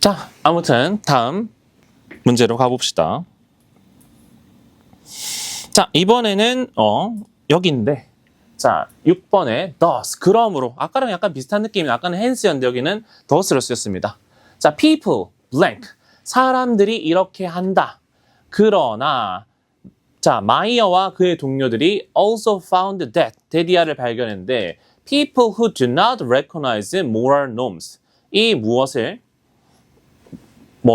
자, 아무튼 다음 문제로 가봅시다. 자, 이번에는 여기인데, 자, 6번에 thus, 그러므로, 아까랑 약간 비슷한 느낌이, 아까는 hence였는데 여기는 thus를 쓰였습니다. 자, people, blank, 사람들이 이렇게 한다. 그러나, 자, 마이어와 그의 동료들이 also found that이야를 발견했는데, people who do not recognize moral norms, 이 무엇을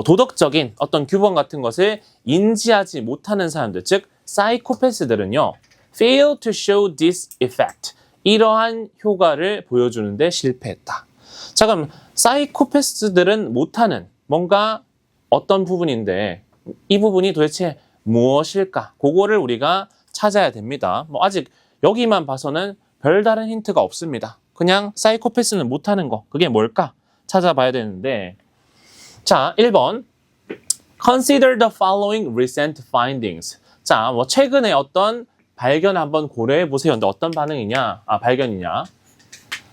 도덕적인 어떤 규범 같은 것을 인지하지 못하는 사람들, 즉 사이코패스들은요, fail to show this effect, 이러한 효과를 보여주는데 실패했다. 자, 그럼 사이코패스들은 못하는 뭔가 어떤 부분인데 이 부분이 도대체 무엇일까? 그거를 우리가 찾아야 됩니다. 아직 여기만 봐서는 별다른 힌트가 없습니다. 그냥 사이코패스는 못하는 거, 그게 뭘까? 찾아봐야 되는데, 자, 1번. Consider the following recent findings. 자, 최근에 어떤 발견 한번 고려해 보세요. 근데 어떤 반응이냐? 발견이냐?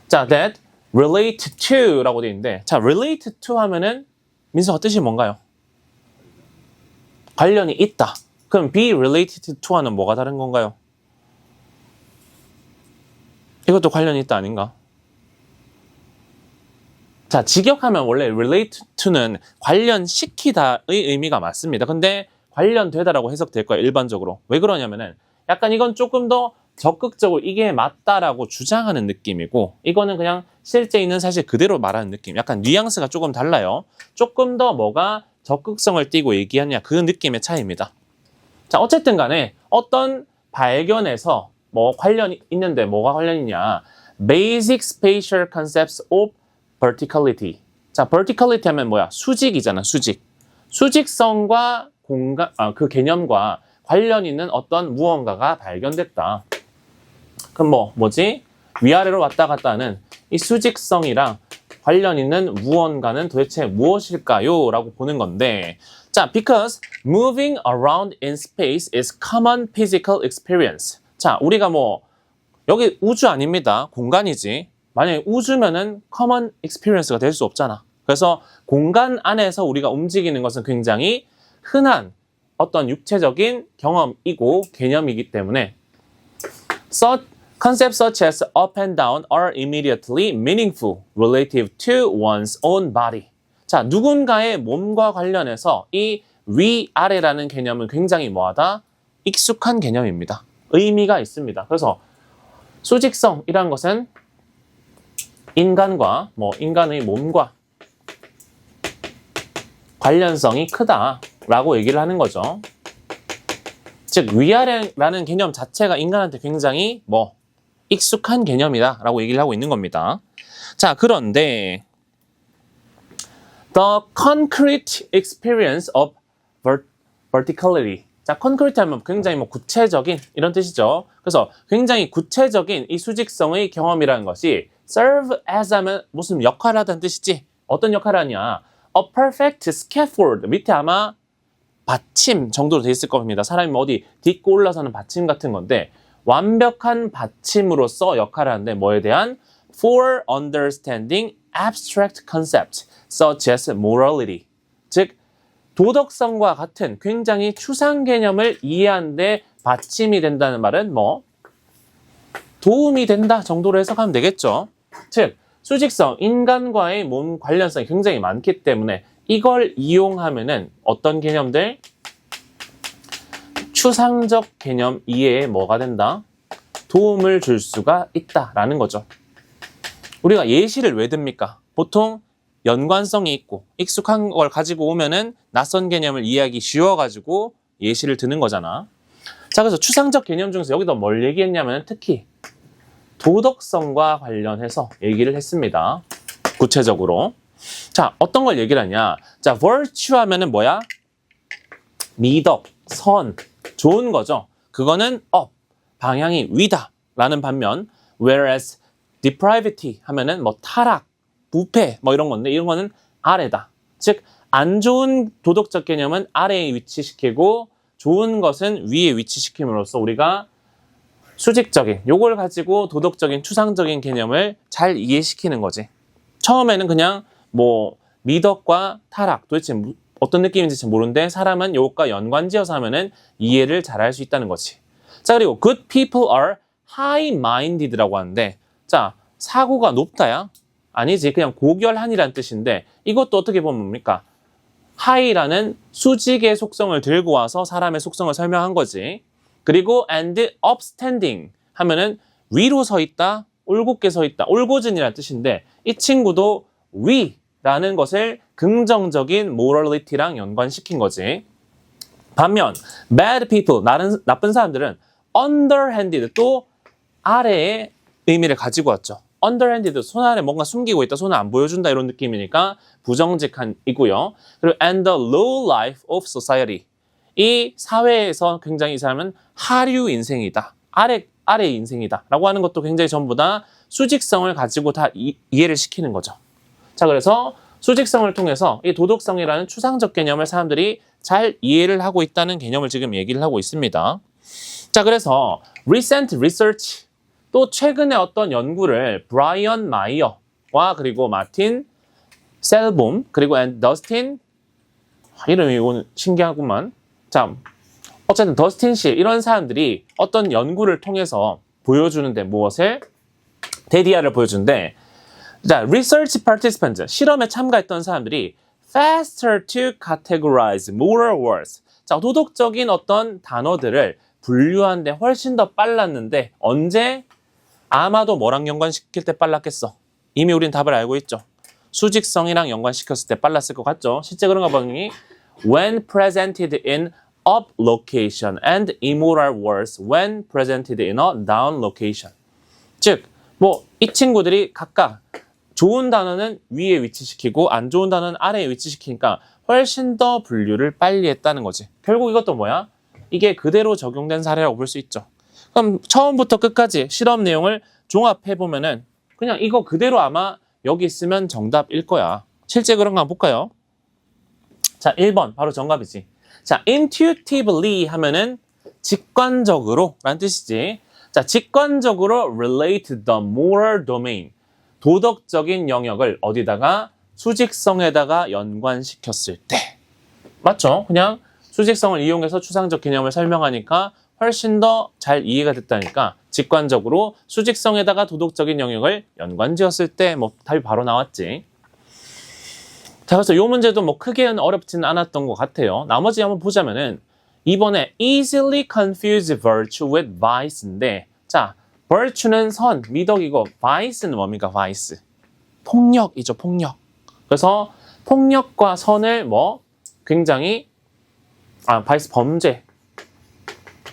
자, that relate to 라고 되어 있는데, 자, relate to 하면은 민서 뜻이 뭔가요? 관련이 있다. 그럼 be related to와는 뭐가 다른 건가요? 이것도 관련이 있다 아닌가? 자, 직역하면 원래 relate to는 관련시키다의 의미가 맞습니다. 근데 관련되다라고 해석될 거예요, 일반적으로. 왜 그러냐면은 약간 이건 조금 더 적극적으로 이게 맞다라고 주장하는 느낌이고, 이거는 그냥 실제 있는 사실 그대로 말하는 느낌. 약간 뉘앙스가 조금 달라요. 조금 더 뭐가 적극성을 띠고 얘기하냐, 그 느낌의 차이입니다. 자, 어쨌든 간에 어떤 발견에서 관련이 있는데 뭐가 관련이냐. Basic spatial concepts of verticality. 자, verticality 하면 뭐야? 수직이잖아, 수직. 수직성과 공간, 그 개념과 관련 있는 어떤 무언가가 발견됐다. 그럼 뭐지? 위아래로 왔다 갔다 하는 이 수직성이랑 관련 있는 무언가는 도대체 무엇일까요? 라고 보는 건데, 자, because moving around in space is common physical experience. 자, 우리가 여기 우주 아닙니다. 공간이지. 만약에 우주면은 common experience가 될 수 없잖아. 그래서 공간 안에서 우리가 움직이는 것은 굉장히 흔한 어떤 육체적인 경험이고 개념이기 때문에 concepts such as up and down are immediately meaningful relative to one's own body. 자, 누군가의 몸과 관련해서 이 위아래라는 개념은 굉장히 뭐하다? 익숙한 개념입니다. 의미가 있습니다. 그래서 수직성이란 것은 인간과 인간의 몸과 관련성이 크다라고 얘기를 하는 거죠. 즉 위아래라는 개념 자체가 인간한테 굉장히 익숙한 개념이다라고 얘기를 하고 있는 겁니다. 자, 그런데 the concrete experience of verticality. 자, concrete 하면 굉장히 구체적인 이런 뜻이죠. 그래서 굉장히 구체적인 이 수직성의 경험이라는 것이 serve as 하면 무슨 역할을 하다는 뜻이지. 어떤 역할을 하냐? A perfect scaffold. 밑에 아마 받침 정도로 돼 있을 겁니다. 사람이 어디 딛고 올라서는 받침 같은 건데, 완벽한 받침으로서 역할을 하는데 뭐에 대한? For understanding abstract concepts such as morality. 즉 도덕성과 같은 굉장히 추상 개념을 이해하는데 받침이 된다는 말은 도움이 된다 정도로 해석하면 되겠죠. 즉 수직성, 인간과의 몸 관련성이 굉장히 많기 때문에 이걸 이용하면은 어떤 개념들? 추상적 개념 이해에 뭐가 된다? 도움을 줄 수가 있다라는 거죠. 우리가 예시를 왜 듭니까? 보통 연관성이 있고 익숙한 걸 가지고 오면은 낯선 개념을 이해하기 쉬워가지고 예시를 드는 거잖아. 자, 그래서 추상적 개념 중에서 여기서 뭘 얘기했냐면 특히 도덕성과 관련해서 얘기를 했습니다. 구체적으로. 자, 어떤 걸 얘기를 하냐. 자, virtue 하면은 뭐야? 미덕, 선, 좋은 거죠. 그거는 up, 방향이 위다 라는 반면 whereas depravity 하면은 타락, 부패 이런 건데 이런 거는 아래다. 즉 안 좋은 도덕적 개념은 아래에 위치시키고 좋은 것은 위에 위치시킴으로써 우리가 수직적인 요걸 가지고 도덕적인 추상적인 개념을 잘 이해시키는 거지. 처음에는 그냥 미덕과 타락, 도대체 어떤 느낌인지 잘 모르는데 사람은 요것과 연관지어서 하면은 이해를 잘할 수 있다는 거지. 자, 그리고 good people are high-minded라고 하는데, 자, 사고가 높다야? 아니지, 그냥 고결한이란 뜻인데, 이것도 어떻게 보면 뭡니까? high라는 수직의 속성을 들고 와서 사람의 속성을 설명한 거지. 그리고 and upstanding 하면은 위로 서 있다, 올곧게 서 있다, 올곧은이라는 뜻인데, 이 친구도 위라는 것을 긍정적인 morality랑 연관시킨 거지. 반면 bad people, 나쁜 사람들은 underhanded, 또 아래의 의미를 가지고 왔죠. underhanded, 손 아래 뭔가 숨기고 있다, 손을 안 보여준다 이런 느낌이니까 부정직한이고요. 그리고 and the low life of society, 이 사회에서 굉장히 이 사람은 하류 인생이다, 아래 인생이다 라고 하는 것도 굉장히 전부 다 수직성을 가지고 다 이해를 시키는 거죠. 자, 그래서 수직성을 통해서 이 도덕성이라는 추상적 개념을 사람들이 잘 이해를 하고 있다는 개념을 지금 얘기를 하고 있습니다. 자, 그래서 recent research, 또 최근에 어떤 연구를 브라이언 마이어와 그리고 마틴 셀봄 그리고 더스틴, 이름이 이거는 신기하구만. 자, 어쨌든 더스틴 씨, 이런 사람들이 어떤 연구를 통해서 보여주는데 무엇을? 데디아를 보여주는데, 자, research participants, 실험에 참가했던 사람들이 faster to categorize moral words. 자, 도덕적인 어떤 단어들을 분류하는데 훨씬 더 빨랐는데, 언제? 아마도 뭐랑 연관시킬 때 빨랐겠어? 이미 우린 답을 알고 있죠. 수직성이랑 연관시켰을 때 빨랐을 것 같죠? 실제 그런가 보니 when presented in up location and immoral words when presented in a down location. 즉, 뭐 이 친구들이 각각 좋은 단어는 위에 위치시키고 안 좋은 단어는 아래에 위치시키니까 훨씬 더 분류를 빨리 했다는 거지. 결국 이것도 뭐야? 이게 그대로 적용된 사례라고 볼 수 있죠. 그럼 처음부터 끝까지 실험 내용을 종합해보면은 그냥 이거 그대로 아마 여기 있으면 정답일 거야. 실제 그런가 한번 볼까요? 자, 1번 바로 정답이지. 자, intuitively 하면은 직관적으로 라는 뜻이지. 자, 직관적으로 relate the moral domain, 도덕적인 영역을 어디다가? 수직성에다가 연관시켰을 때. 맞죠? 그냥 수직성을 이용해서 추상적 개념을 설명하니까 훨씬 더 잘 이해가 됐다니까 직관적으로 수직성에다가 도덕적인 영역을 연관지었을 때 뭐 답이 바로 나왔지. 자, 그래서 이 문제도 뭐 크게는 어렵지는 않았던 것 같아요. 나머지 한번 보자면은 이번에 easily confuse virtue with vice인데, 자, virtue는 선, 미덕이고 vice는 뭡니까? vice. 폭력이죠, 폭력. 그래서 폭력과 선을 뭐 굉장히 vice 범죄.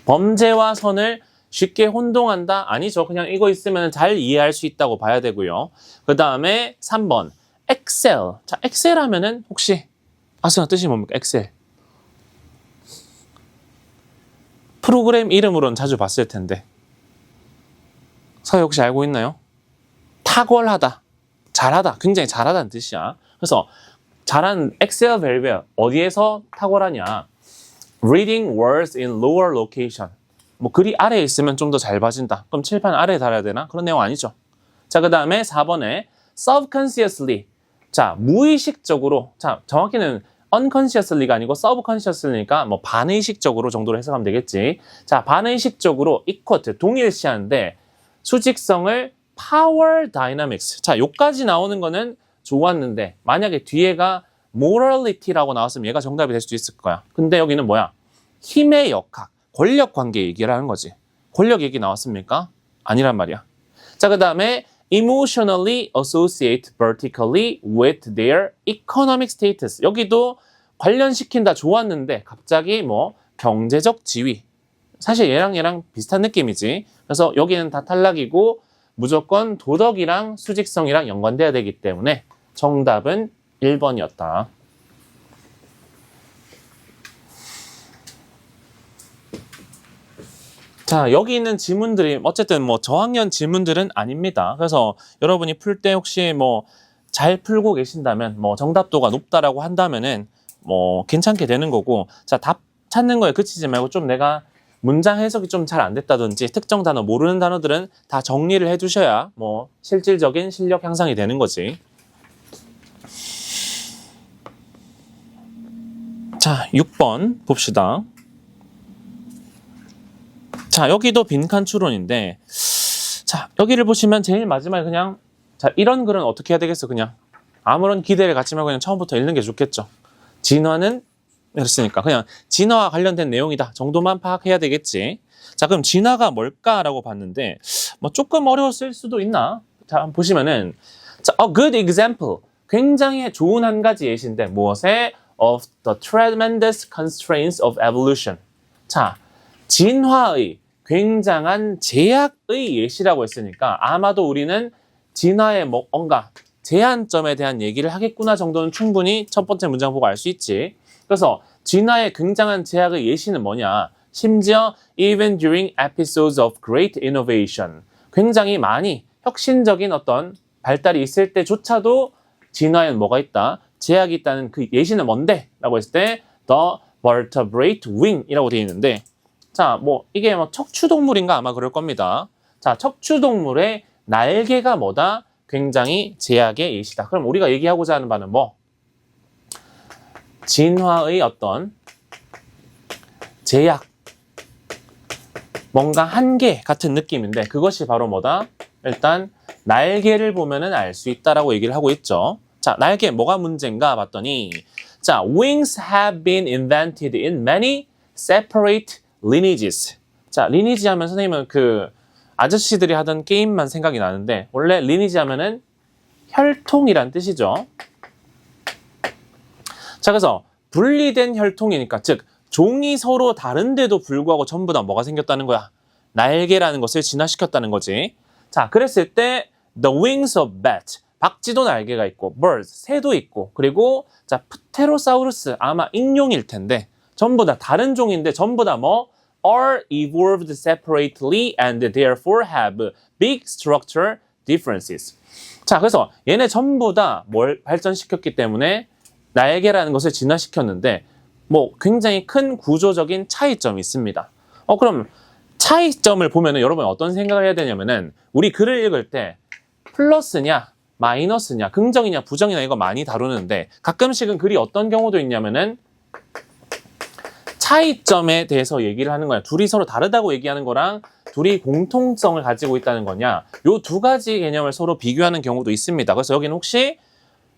범죄와 선을 쉽게 혼동한다? 아니죠. 그냥 이거 있으면 잘 이해할 수 있다고 봐야 되고요. 그 다음에 3번 엑셀. 자, 엑셀 하면은 혹시 아시는 뜻이 뭡니까? 엑셀. 프로그램 이름으로는 자주 봤을 텐데 서희 혹시 알고 있나요? 탁월하다, 잘하다, 굉장히 잘하다는 뜻이야. 그래서 잘한 엑셀 벨벨 어디에서 탁월하냐? Reading words in lower location. 뭐 글이 아래에 있으면 좀 더 잘 봐진다. 그럼 칠판 아래에 달아야 되나? 그런 내용 아니죠. 자, 그 다음에 4번에 subconsciously. 자, 무의식적으로. 자, 정확히는 unconsciously가 아니고 subconsciously니까 뭐 반의식적으로 정도로 해석하면 되겠지. 자, 반의식적으로 equate, 동일시하는데 수직성을 power dynamics. 자, 요까지 나오는 거는 좋았는데 만약에 뒤에가 morality라고 나왔으면 얘가 정답이 될 수도 있을 거야. 근데 여기는 뭐야? 힘의 역학, 권력 관계 얘기를 하는 거지. 권력 얘기 나왔습니까? 아니란 말이야. 자, 그 다음에 emotionally associate vertically with their economic status. 여기도 관련시킨다 좋았는데 갑자기 뭐 경제적 지위. 사실 얘랑 비슷한 느낌이지. 그래서 여기는 다 탈락이고 무조건 도덕이랑 수직성이랑 연관돼야 되기 때문에 정답은 1번이었다. 자, 여기 있는 지문들이 어쨌든 뭐 저학년 지문들은 아닙니다. 그래서 여러분이 풀 때 혹시 뭐 잘 풀고 계신다면 뭐 정답도가 높다라고 한다면은 뭐 괜찮게 되는 거고, 자, 답 찾는 거에 그치지 말고 좀 내가 문장 해석이 좀 잘 안 됐다든지 특정 단어 모르는 단어들은 다 정리를 해두셔야 뭐 실질적인 실력 향상이 되는 거지. 자, 6번 봅시다. 자, 여기도 빈칸 추론인데, 자, 여기를 보시면 제일 마지막에 그냥, 자, 이런 글은 어떻게 해야 되겠어? 그냥 아무런 기대를 갖지 말고 그냥 처음부터 읽는 게 좋겠죠. 진화는 그랬으니까 그냥 진화와 관련된 내용이다 정도만 파악해야 되겠지. 자, 그럼 진화가 뭘까라고 봤는데 뭐 조금 어려웠을 수도 있나? 자, 한번 보시면은 자, a good example, 굉장히 좋은 한 가지 예시인데 무엇에? of the tremendous constraints of evolution. 자, 진화의 굉장한 제약의 예시라고 했으니까 아마도 우리는 진화의 뭔가 제한점에 대한 얘기를 하겠구나 정도는 충분히 첫 번째 문장 보고 알 수 있지. 그래서 진화의 굉장한 제약의 예시는 뭐냐? 심지어 even during episodes of great innovation, 굉장히 많이 혁신적인 어떤 발달이 있을 때조차도 진화에는 뭐가 있다? 제약이 있다는 그 예시는 뭔데? 라고 했을 때 the vertebrate wing이라고 되어 있는데, 자, 뭐 이게 뭐 척추동물인가 아마 그럴 겁니다. 자, 척추동물의 날개가 뭐다? 굉장히 제약의 예시다. 그럼 우리가 얘기하고자 하는 바는 뭐? 진화의 어떤 제약, 뭔가 한계 같은 느낌인데 그것이 바로 뭐다? 일단 날개를 보면은 알 수 있다라고 얘기를 하고 있죠. 자, 날개 뭐가 문제인가 봤더니 자, wings have been invented in many separate lineages. 자, lineage 하면 선생님은 그 아저씨들이 하던 게임만 생각이 나는데 원래 lineage 하면은 혈통이란 뜻이죠. 자, 그래서 분리된 혈통이니까 즉 종이 서로 다른데도 불구하고 전부 다 뭐가 생겼다는 거야? 날개라는 것을 진화시켰다는 거지. 자, 그랬을 때 the wings of bat, 박쥐도 날개가 있고 birds, 새도 있고 그리고 자, 프테로사우루스, 아마 익룡일 텐데 전부 다 다른 종인데 전부 다 뭐? are evolved separately and therefore have big structural differences. 자, 그래서 얘네 전부 다 뭘 발전시켰기 때문에 날개라는 것을 진화시켰는데 뭐 굉장히 큰 구조적인 차이점이 있습니다. 그럼 차이점을 보면은 여러분 어떤 생각을 해야 되냐면은 우리 글을 읽을 때 플러스냐 마이너스냐 긍정이냐 부정이냐 이거 많이 다루는데 가끔씩은 글이 어떤 경우도 있냐면은 차이점에 대해서 얘기를 하는 거야. 둘이 서로 다르다고 얘기하는 거랑 둘이 공통성을 가지고 있다는 거냐, 요 두 가지 개념을 서로 비교하는 경우도 있습니다. 그래서 여기는 혹시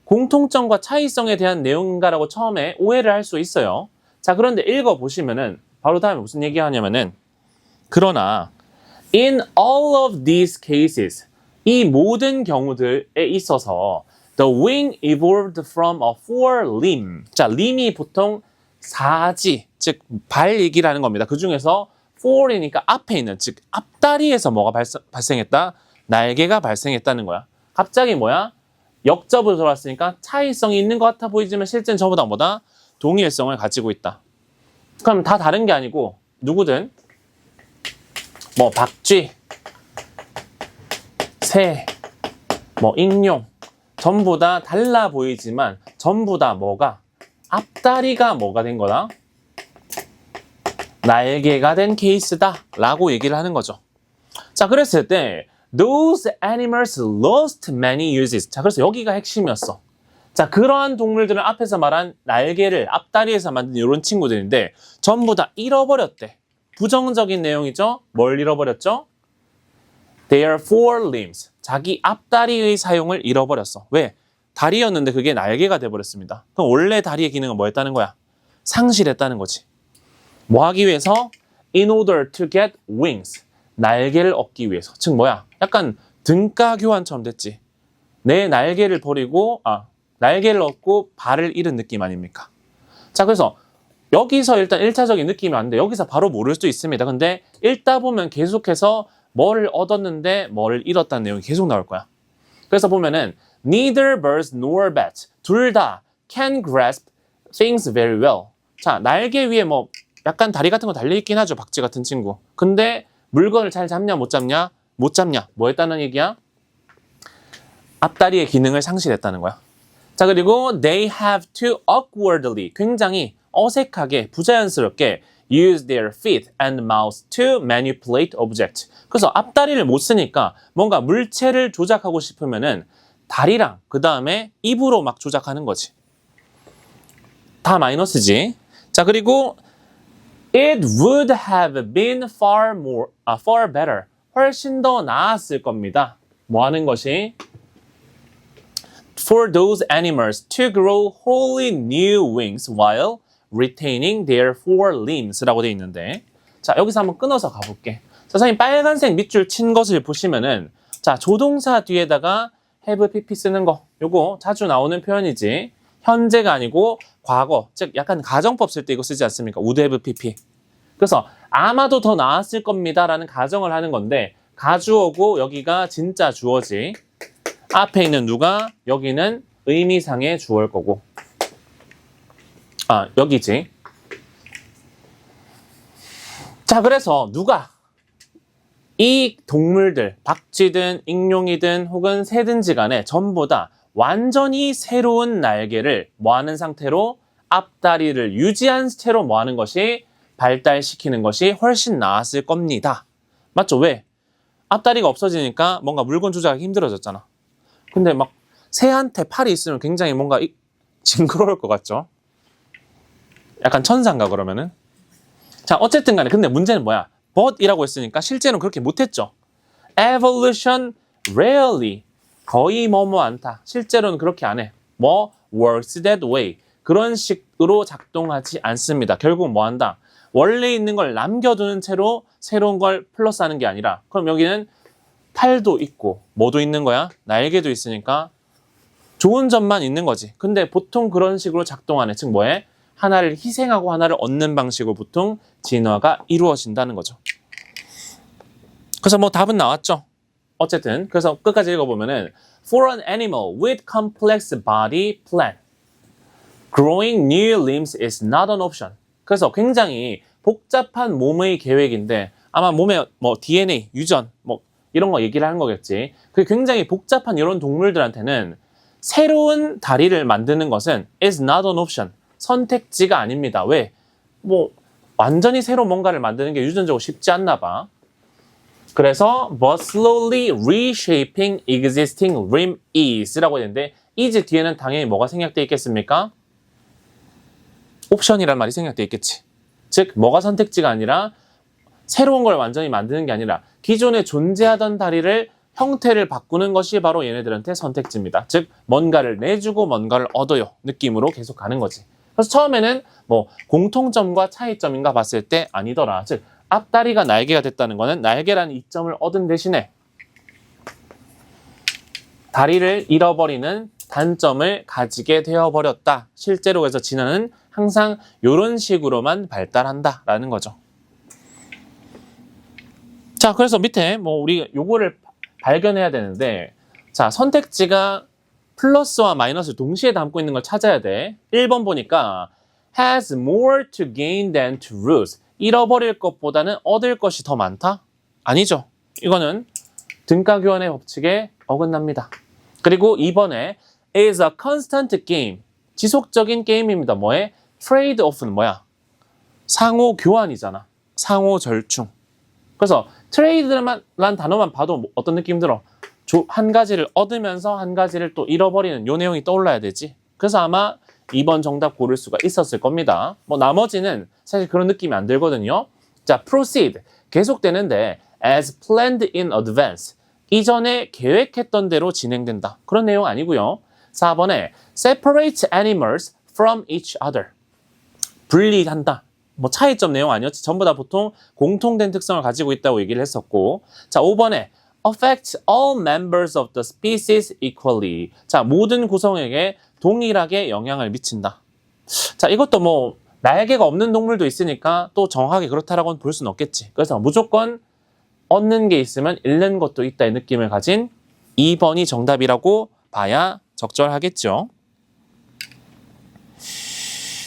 공통점과 차이성에 대한 내용인가라고 처음에 오해를 할 수 있어요. 자, 그런데 읽어보시면은 바로 다음에 무슨 얘기하냐면은 그러나 in all of these cases, 이 모든 경우들에 있어서 the wing evolved from a forelimb. 자, limb이 보통 사지, 즉 발 얘기를 하는 겁니다. 그 중에서 fore이니까 앞에 있는, 즉 앞다리에서 뭐가 발생했다? 날개가 발생했다는 거야. 갑자기 뭐야? 역접으로 돌아왔으니까 차이성이 있는 것 같아 보이지만 실제는 저보다 뭐다? 동일성을 가지고 있다. 그럼 다 다른 게 아니고 누구든 뭐 박쥐, 새, 뭐 익룡 전부 다 달라 보이지만 전부 다 뭐가? 앞다리가 뭐가 된 거다? 날개가 된 케이스다 라고 얘기를 하는 거죠. 자, 그랬을 때 Those animals lost many uses. 자, 그래서 여기가 핵심이었어. 자, 그러한 동물들은 앞에서 말한 날개를 앞다리에서 만든 이런 친구들인데 전부 다 잃어버렸대. 부정적인 내용이죠. 뭘 잃어버렸죠? Their forelimbs. 자기 앞다리의 사용을 잃어버렸어. 왜? 다리였는데 그게 날개가 돼버렸습니다. 그럼 원래 다리의 기능은 뭐였다는 거야? 상실했다는 거지. 뭐 하기 위해서? In order to get wings. 날개를 얻기 위해서. 즉 뭐야? 약간 등가 교환처럼 됐지. 내 날개를 버리고 날개를 얻고 발을 잃은 느낌 아닙니까? 자, 그래서 여기서 일단 1차적인 느낌이 왔는데 여기서 바로 모를 수도 있습니다. 근데 읽다 보면 계속해서 뭐를 얻었는데 뭐를 잃었다는 내용이 계속 나올 거야. 그래서 보면은 neither birds nor bats, 둘 다 can grasp things very well. 자, 날개 위에 뭐 약간 다리 같은 거 달려있긴 하죠. 박쥐 같은 친구. 근데 물건을 잘 잡냐 못 잡냐? 못 잡냐. 뭐 했다는 얘기야? 앞다리의 기능을 상실했다는 거야. 자, 그리고 they have to awkwardly, 굉장히 어색하게 부자연스럽게 use their feet and mouths to manipulate objects. 그래서 앞다리를 못 쓰니까 뭔가 물체를 조작하고 싶으면은 다리랑 그 다음에 입으로 막 조작하는 거지. 다 마이너스지. 자, 그리고 it would have been far better. 훨씬 더 나았을 겁니다. 뭐 하는 것이? For those animals to grow wholly new wings while retaining their four limbs 라고 되어 있는데, 자, 여기서 한번 끊어서 가볼게. 자, 선생님 빨간색 밑줄 친 것을 보시면은, 자, 조동사 뒤에다가 have pp 쓰는 거, 요거 자주 나오는 표현이지, 현재가 아니고 과거, 즉 약간 가정법 쓸 때 이거 쓰지 않습니까? would have pp. 그래서 아마도 더 나았을 겁니다 라는 가정을 하는 건데, 가주어고 여기가 진짜 주어지, 앞에 있는 누가, 여기는 의미상의 주어일 거고, 아, 여기지. 자, 그래서 누가 이 동물들, 박쥐든 익룡이든 혹은 새든지 간에 전부 다 완전히 새로운 날개를 뭐하는 상태로, 앞다리를 유지한 채로 뭐하는 것이, 발달시키는 것이 훨씬 나았을 겁니다. 맞죠? 왜? 앞다리가 없어지니까 뭔가 물건 조작하기 힘들어졌잖아. 근데 막 새한테 팔이 있으면 굉장히 뭔가 징그러울 것 같죠? 약간 천사인가 그러면은? 자, 어쨌든 간에 근데 문제는 뭐야? but이라고 했으니까 실제로는 그렇게 못했죠. evolution rarely, 거의 뭐뭐 않다. 실제로는 그렇게 안 해. 뭐 works that way, 그런 식으로 작동하지 않습니다. 결국 뭐 한다? 원래 있는 걸 남겨두는 채로 새로운 걸 플러스하는 게 아니라, 그럼 여기는 팔도 있고 뭐도 있는 거야? 날개도 있으니까 좋은 점만 있는 거지. 근데 보통 그런 식으로 작동하는, 즉 뭐해? 하나를 희생하고 하나를 얻는 방식으로 보통 진화가 이루어진다는 거죠. 그래서 뭐 답은 나왔죠. 어쨌든 그래서 끝까지 읽어보면은 For an animal with complex body plan, growing new limbs is not an option. 그래서 굉장히 복잡한 몸의 계획인데, 아마 몸에 뭐 DNA, 유전, 뭐 이런 거 얘기를 하는 거겠지. 그 굉장히 복잡한 이런 동물들한테는 새로운 다리를 만드는 것은 is not an option. 선택지가 아닙니다. 왜? 뭐 완전히 새로 뭔가를 만드는 게 유전적으로 쉽지 않나 봐. 그래서 but slowly reshaping existing limb is라고 했는데, is 뒤에는 당연히 뭐가 생략되어 있겠습니까? 옵션이란 말이 생략되어 있겠지. 즉 뭐가 선택지가 아니라, 새로운 걸 완전히 만드는 게 아니라 기존에 존재하던 다리를 형태를 바꾸는 것이 바로 얘네들한테 선택지입니다. 즉 뭔가를 내주고 뭔가를 얻어요 느낌으로 계속 가는 거지. 그래서 처음에는 뭐 공통점과 차이점인가 봤을 때 아니더라. 즉 앞다리가 날개가 됐다는 거는 날개라는 이점을 얻은 대신에 다리를 잃어버리는 단점을 가지게 되어버렸다. 실제로 그래서 진화는 항상 이런 식으로만 발달한다라는 거죠. 자, 그래서 밑에 뭐 우리 요거를 발견해야 되는데, 자, 선택지가 플러스와 마이너스를 동시에 담고 있는 걸 찾아야 돼. 1번 보니까 has more to gain than to lose. 잃어버릴 것보다는 얻을 것이 더 많다? 아니죠. 이거는 등가교환의 법칙에 어긋납니다. 그리고 2번에 is a constant game. 지속적인 게임입니다. 뭐에? trade-off는 뭐야? 상호 교환이잖아. 상호 절충. 그래서 트레이드란 단어만 봐도 어떤 느낌 들어? 한 가지를 얻으면서 한 가지를 또 잃어버리는 요 내용이 떠올라야 되지. 그래서 아마 2번 정답 고를 수가 있었을 겁니다. 뭐 나머지는 사실 그런 느낌이 안 들거든요. 자, proceed. 계속되는데 as planned in advance. 이전에 계획했던 대로 진행된다. 그런 내용 아니고요. 4번에 separate animals from each other. 분리한다. 뭐 차이점 내용 아니었지. 전부 다 보통 공통된 특성을 가지고 있다고 얘기를 했었고. 자, 5번에 affect all members of the species equally. 자, 모든 구성에게 동일하게 영향을 미친다. 자, 이것도 뭐 날개가 없는 동물도 있으니까 또 정확하게 그렇다라고는 볼 수는 없겠지. 그래서 무조건 얻는 게 있으면 잃는 것도 있다의 느낌을 가진 2번이 정답이라고 봐야 적절하겠죠.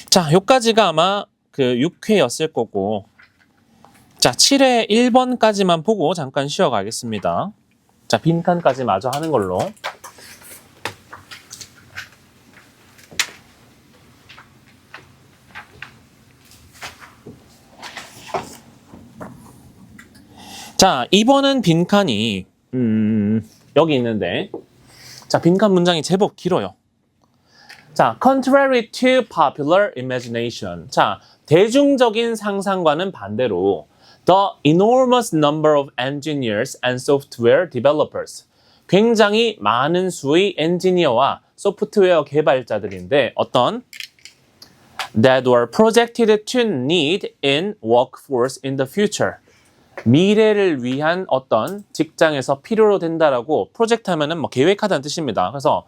자, 요까지가 아마 그 6회였을 거고, 자, 7회 1번까지만 보고 잠깐 쉬어가겠습니다. 자, 빈칸까지 마저 하는 걸로. 자, 2번은 빈칸이 여기 있는데, 자, 빈칸 문장이 제법 길어요. 자, contrary to popular imagination. 자, 대중적인 상상과는 반대로 the enormous number of engineers and software developers. 굉장히 많은 수의 엔지니어와 소프트웨어 개발자들인데 어떤 that were projected to need in workforce in the future. 미래를 위한 어떤 직장에서 필요로 된다라고 프로젝트 하면은 뭐 계획하다는 뜻입니다. 그래서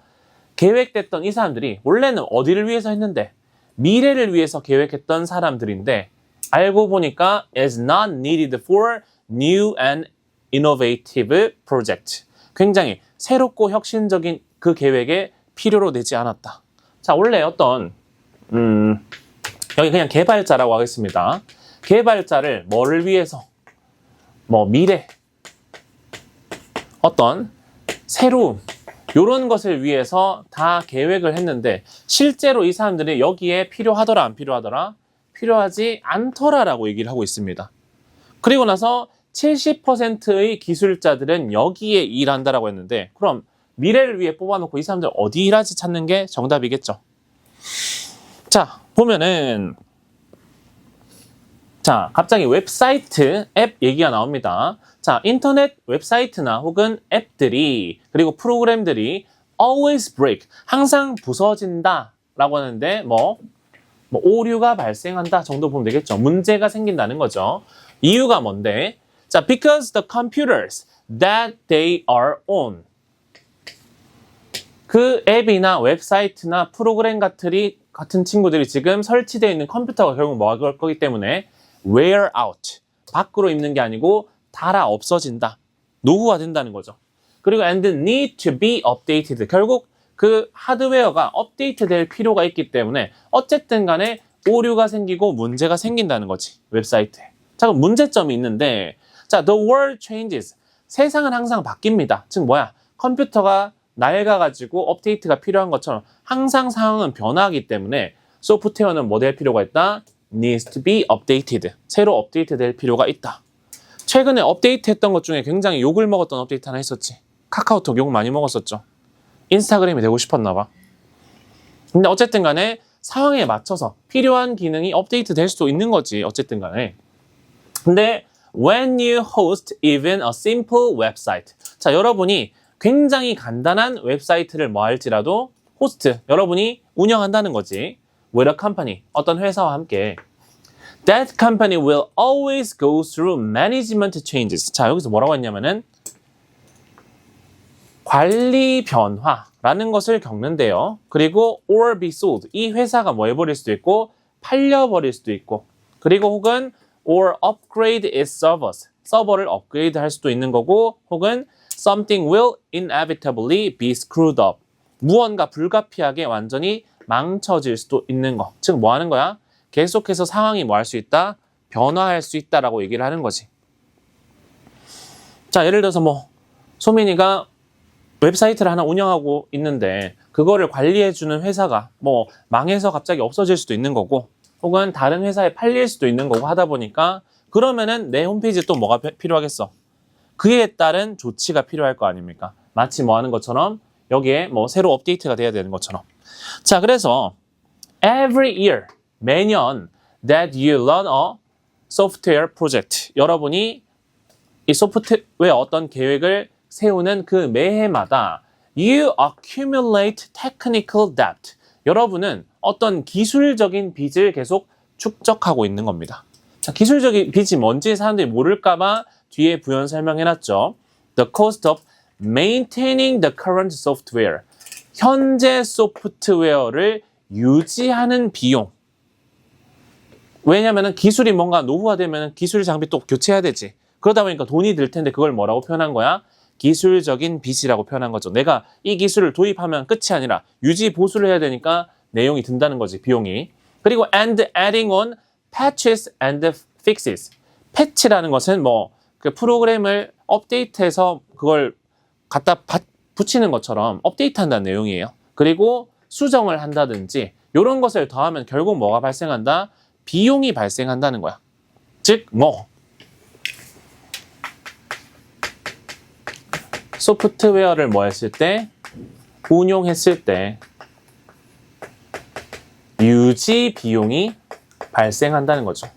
계획됐던 이 사람들이 원래는 어디를 위해서 했는데 미래를 위해서 계획했던 사람들인데 알고 보니까 is not needed for new and innovative project. 굉장히 새롭고 혁신적인 그 계획에 필요로 되지 않았다. 자, 원래 어떤 여기 그냥 개발자라고 하겠습니다. 개발자를 뭐를 위해서 뭐 미래 어떤 새로움 이런 것을 위해서 다 계획을 했는데 실제로 이 사람들이 여기에 필요하더라 안 필요하더라? 필요하지 않더라라고 얘기를 하고 있습니다. 그리고 나서 70%의 기술자들은 여기에 일한다라고 했는데 그럼 미래를 위해 뽑아놓고 이 사람들 어디 일하지 찾는 게 정답이겠죠. 자, 보면은 자, 갑자기 웹사이트, 앱 얘기가 나옵니다. 자, 인터넷 웹사이트나 혹은 앱들이 그리고 프로그램들이 always break, 항상 부서진다 라고 하는데 뭐 오류가 발생한다 정도 보면 되겠죠. 문제가 생긴다는 거죠. 이유가 뭔데? 자, because the computers that they are on. 그 앱이나 웹사이트나 프로그램 같은 친구들이 지금 설치되어 있는 컴퓨터가 결국 뭐 할 거기 때문에 wear out. 밖으로 입는 게 아니고 달아 없어진다. 노후화 된다는 거죠. 그리고 and need to be updated. 결국 그 하드웨어가 업데이트 될 필요가 있기 때문에 어쨌든 간에 오류가 생기고 문제가 생긴다는 거지. 웹사이트에. 자, 그럼 문제점이 있는데 자, the world changes. 세상은 항상 바뀝니다. 즉 뭐야? 컴퓨터가 낡아가지고 업데이트가 필요한 것처럼 항상 상황은 변화하기 때문에 소프트웨어는 뭐 될 필요가 있다? needs to be updated. 새로 업데이트 될 필요가 있다. 최근에 업데이트 했던 것 중에 굉장히 욕을 먹었던 업데이트 하나 있었지. 카카오톡 욕 많이 먹었었죠. 인스타그램이 되고 싶었나 봐. 근데 어쨌든 간에 상황에 맞춰서 필요한 기능이 업데이트 될 수도 있는 거지. 어쨌든 간에. 근데 when you host even a simple website. 자, 여러분이 굉장히 간단한 웹사이트를 뭐 할지라도 호스트, 여러분이 운영한다는 거지. with a company, 어떤 회사와 함께. That company will always go through management changes. 자, 여기서 뭐라고 했냐면은 관리 변화라는 것을 겪는데요. 그리고 or be sold. 이 회사가 뭐 해버릴 수도 있고 팔려버릴 수도 있고 그리고 혹은 or upgrade its servers. 서버를 업그레이드 할 수도 있는 거고 혹은 something will inevitably be screwed up. 무언가 불가피하게 완전히 망쳐질 수도 있는 거. 즉 뭐 하는 거야? 계속해서 상황이 뭐 할 수 있다? 변화할 수 있다라고 얘기를 하는 거지. 자, 예를 들어서 뭐 소민이가 웹사이트를 하나 운영하고 있는데 그거를 관리해주는 회사가 뭐 망해서 갑자기 없어질 수도 있는 거고 혹은 다른 회사에 팔릴 수도 있는 거고 하다 보니까 그러면은 내 홈페이지에 또 뭐가 필요하겠어? 그에 따른 조치가 필요할 거 아닙니까? 마치 뭐 하는 것처럼 여기에 뭐 새로 업데이트가 돼야 되는 것처럼. 자, 그래서 every year, 매년 that you run a software project. 여러분이 이 소프트웨어 어떤 계획을 세우는 그 매해마다 you accumulate technical debt. 여러분은 어떤 기술적인 빚을 계속 축적하고 있는 겁니다. 자, 기술적인 빚이 뭔지 사람들이 모를까봐 뒤에 부연 설명해놨죠. The cost of maintaining the current software. 현재 소프트웨어를 유지하는 비용. 왜냐면은 기술이 뭔가 노후화되면 기술 장비 또 교체해야 되지. 그러다 보니까 돈이 들 텐데 그걸 뭐라고 표현한 거야? 기술적인 빚이라고 표현한 거죠. 내가 이 기술을 도입하면 끝이 아니라 유지 보수를 해야 되니까 내용이 든다는 거지, 비용이. 그리고 and adding on patches and fixes. 패치라는 것은 뭐 그 프로그램을 업데이트해서 그걸 갖다 붙이는 것처럼 업데이트한다는 내용이에요. 그리고 수정을 한다든지 이런 것을 더하면 결국 뭐가 발생한다? 비용이 발생한다는 거야. 즉 뭐 소프트웨어를 뭐 했을 때 운용했을 때 유지 비용이 발생한다는 거죠.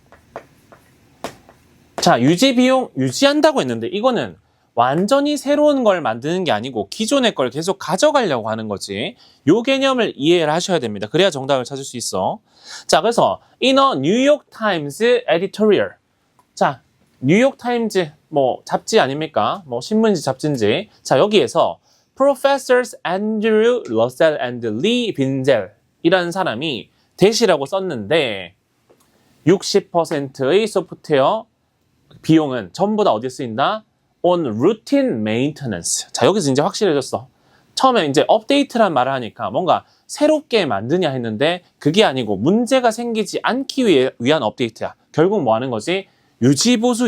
자, 유지 비용 유지한다고 했는데 이거는 완전히 새로운 걸 만드는 게 아니고 기존의 걸 계속 가져가려고 하는 거지. 요 개념을 이해를 하셔야 됩니다. 그래야 정답을 찾을 수 있어. 자, 그래서 in a New York Times editorial. 자, 뉴욕 타임즈 뭐 잡지 아닙니까? 뭐 신문지 잡지인지. 자, 여기에서 Professors Andrew Russell and Lee Binzel 이라는 사람이 대시라고 썼는데 60%의 소프트웨어 비용은 전부 다 어디에 쓰인다? On routine maintenance. 자, 여기서 이제 확실해졌어. 처음에 이제 업데이트란 말을 하니까 뭔가 새롭게 만드냐 했는데 그게 아니고 문제가 생기지 않기 위한 업데이트야. 결국 뭐 하는 거지? 유지보수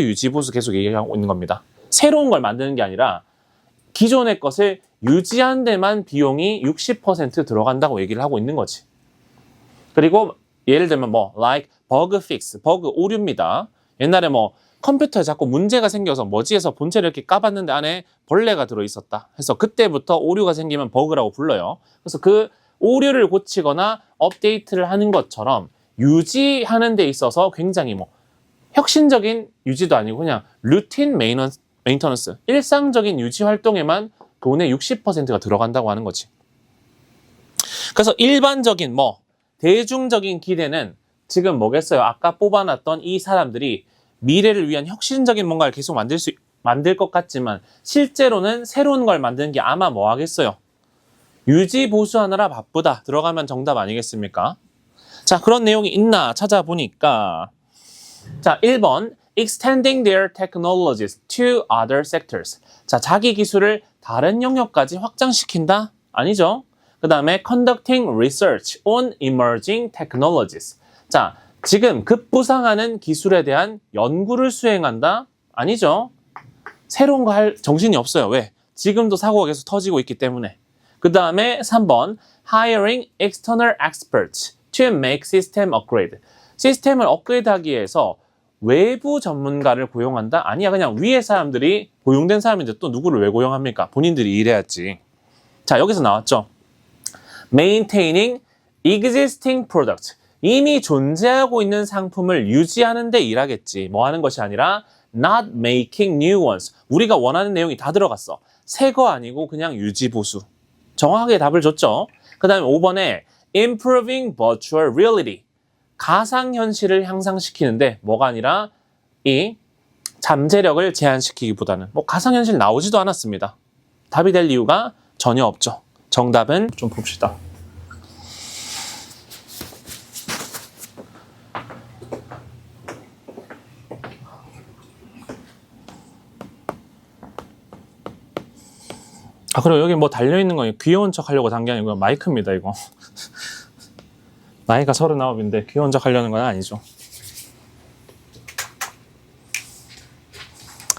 계속 얘기하고 있는 겁니다. 새로운 걸 만드는 게 아니라 기존의 것을 유지한 데만 비용이 60% 들어간다고 얘기를 하고 있는 거지. 그리고 예를 들면 뭐 like bug fix, 버그 오류입니다. 옛날에 뭐 컴퓨터에 자꾸 문제가 생겨서 머지에서 본체를 이렇게 까봤는데 안에 벌레가 들어있었다 해서 그때부터 오류가 생기면 버그라고 불러요. 그래서 그 오류를 고치거나 업데이트를 하는 것처럼 유지하는 데 있어서 굉장히 뭐 혁신적인 유지도 아니고 그냥 루틴 메인터넌스, 일상적인 유지 활동에만 돈의 60%가 들어간다고 하는 거지. 그래서 일반적인 뭐 대중적인 기대는 지금 뭐겠어요? 아까 뽑아놨던 이 사람들이 미래를 위한 혁신적인 뭔가를 계속 만들 것 같지만 실제로는 새로운 걸 만드는 게 아마 뭐 하겠어요? 유지 보수하느라 바쁘다. 들어가면 정답 아니겠습니까? 자, 그런 내용이 있나 찾아보니까 자, 1번 extending their technologies to other sectors. 자, 자기 기술을 다른 영역까지 확장시킨다? 아니죠. 그 다음에 conducting research on emerging technologies. 자, 지금 급부상하는 기술에 대한 연구를 수행한다? 아니죠. 새로운 거 할 정신이 없어요. 왜? 지금도 사고가 계속 터지고 있기 때문에. 그 다음에 3번 hiring external experts to make system upgrade. 시스템을 업그레이드하기 위해서 외부 전문가를 고용한다? 아니야. 그냥 위에 사람들이 고용된 사람인데 또 누구를 왜 고용합니까? 본인들이 일해야지. 자, 여기서 나왔죠. Maintaining existing product. 이미 존재하고 있는 상품을 유지하는 데 일하겠지. 뭐 하는 것이 아니라 not making new ones. 우리가 원하는 내용이 다 들어갔어. 새 거 아니고 그냥 유지 보수. 정확하게 답을 줬죠. 그 다음에 5번에 improving virtual reality. 가상현실을 향상시키는데 뭐가 아니라 이 잠재력을 제한시키기보다는 뭐 가상현실 나오지도 않았습니다. 답이 될 이유가 전혀 없죠. 정답은 좀 봅시다. 아, 그리고 여기 뭐 달려있는 거 귀여운 척 하려고 단 게 아니고 마이크입니다, 이거. 나이가 39인데 귀여운 척 하려는 건 아니죠.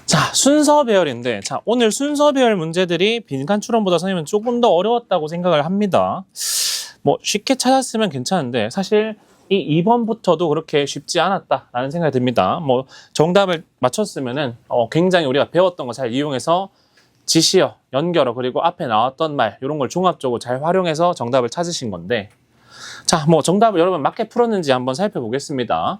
자, 순서 배열인데, 자, 오늘 순서 배열 문제들이 빈칸 추론보다 선생님은 조금 더 어려웠다고 생각을 합니다. 뭐 쉽게 찾았으면 괜찮은데 사실 이 2번부터도 그렇게 쉽지 않았다라는 생각이 듭니다. 뭐 정답을 맞췄으면은 굉장히 우리가 배웠던 거 잘 이용해서 지시어, 연결어, 그리고 앞에 나왔던 말 이런 걸 종합적으로 잘 활용해서 정답을 찾으신 건데, 자, 뭐 정답을 여러분 맞게 풀었는지 한번 살펴보겠습니다.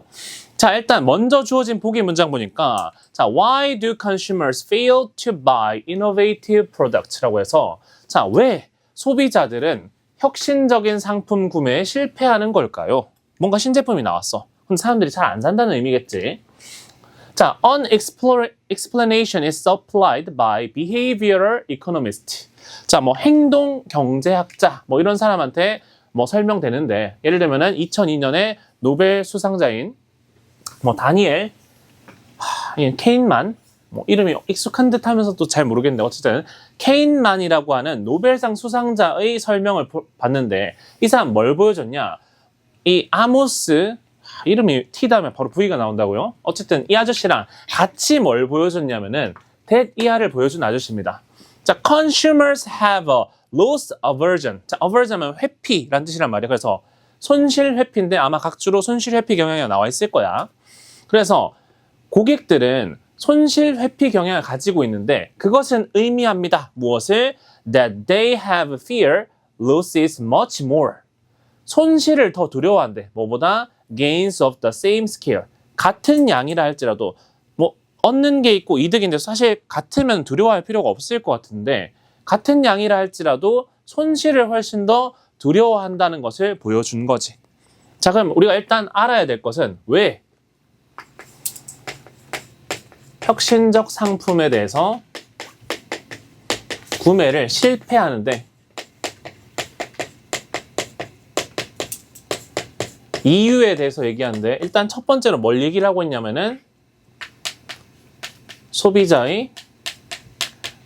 자, 일단 먼저 주어진 보기 문장 보니까 자, Why do consumers fail to buy innovative products라고 해서 자, 왜 소비자들은 혁신적인 상품 구매에 실패하는 걸까요? 뭔가 신제품이 나왔어. 그럼 사람들이 잘 안 산다는 의미겠지. 자, an explanation is supplied by behavioral economist. 자, 뭐 행동 경제학자 뭐 이런 사람한테 뭐 설명되는데, 예를 들면은 2002년에 노벨 수상자인 뭐 다니엘 케인만, 뭐 이름이 익숙한 듯 하면서도 잘 모르겠는데 어쨌든 케인만이라고 하는 노벨상 수상자의 설명을 봤는데 이 사람 뭘 보여줬냐? 이 아모스, 이름이 T 다음에 바로 V가 나온다고요? 어쨌든 이 아저씨랑 같이 뭘 보여줬냐면은 that 보여준 아저씨입니다. 자, consumers have a loss aversion. 자, aversion은 회피라는 뜻이란 말이에요. 그래서 손실 회피인데 아마 각주로 손실 회피 경향이 나와 있을 거야. 그래서 고객들은 손실 회피 경향을 가지고 있는데 그것은 의미합니다. 무엇을? That they have fear losses much more. 손실을 더 두려워한대. 뭐보다? gains of the same scale. 같은 양이라 할지라도 뭐 얻는 게 있고 이득인데 사실 같으면 두려워할 필요가 없을 것 같은데 같은 양이라 할지라도 손실을 훨씬 더 두려워한다는 것을 보여준 거지. 자, 그럼 우리가 일단 알아야 될 것은 왜 혁신적 상품에 대해서 구매를 실패하는데 이유에 대해서 얘기하는데 일단 첫 번째로 뭘 얘기를 하고 있냐면은 소비자의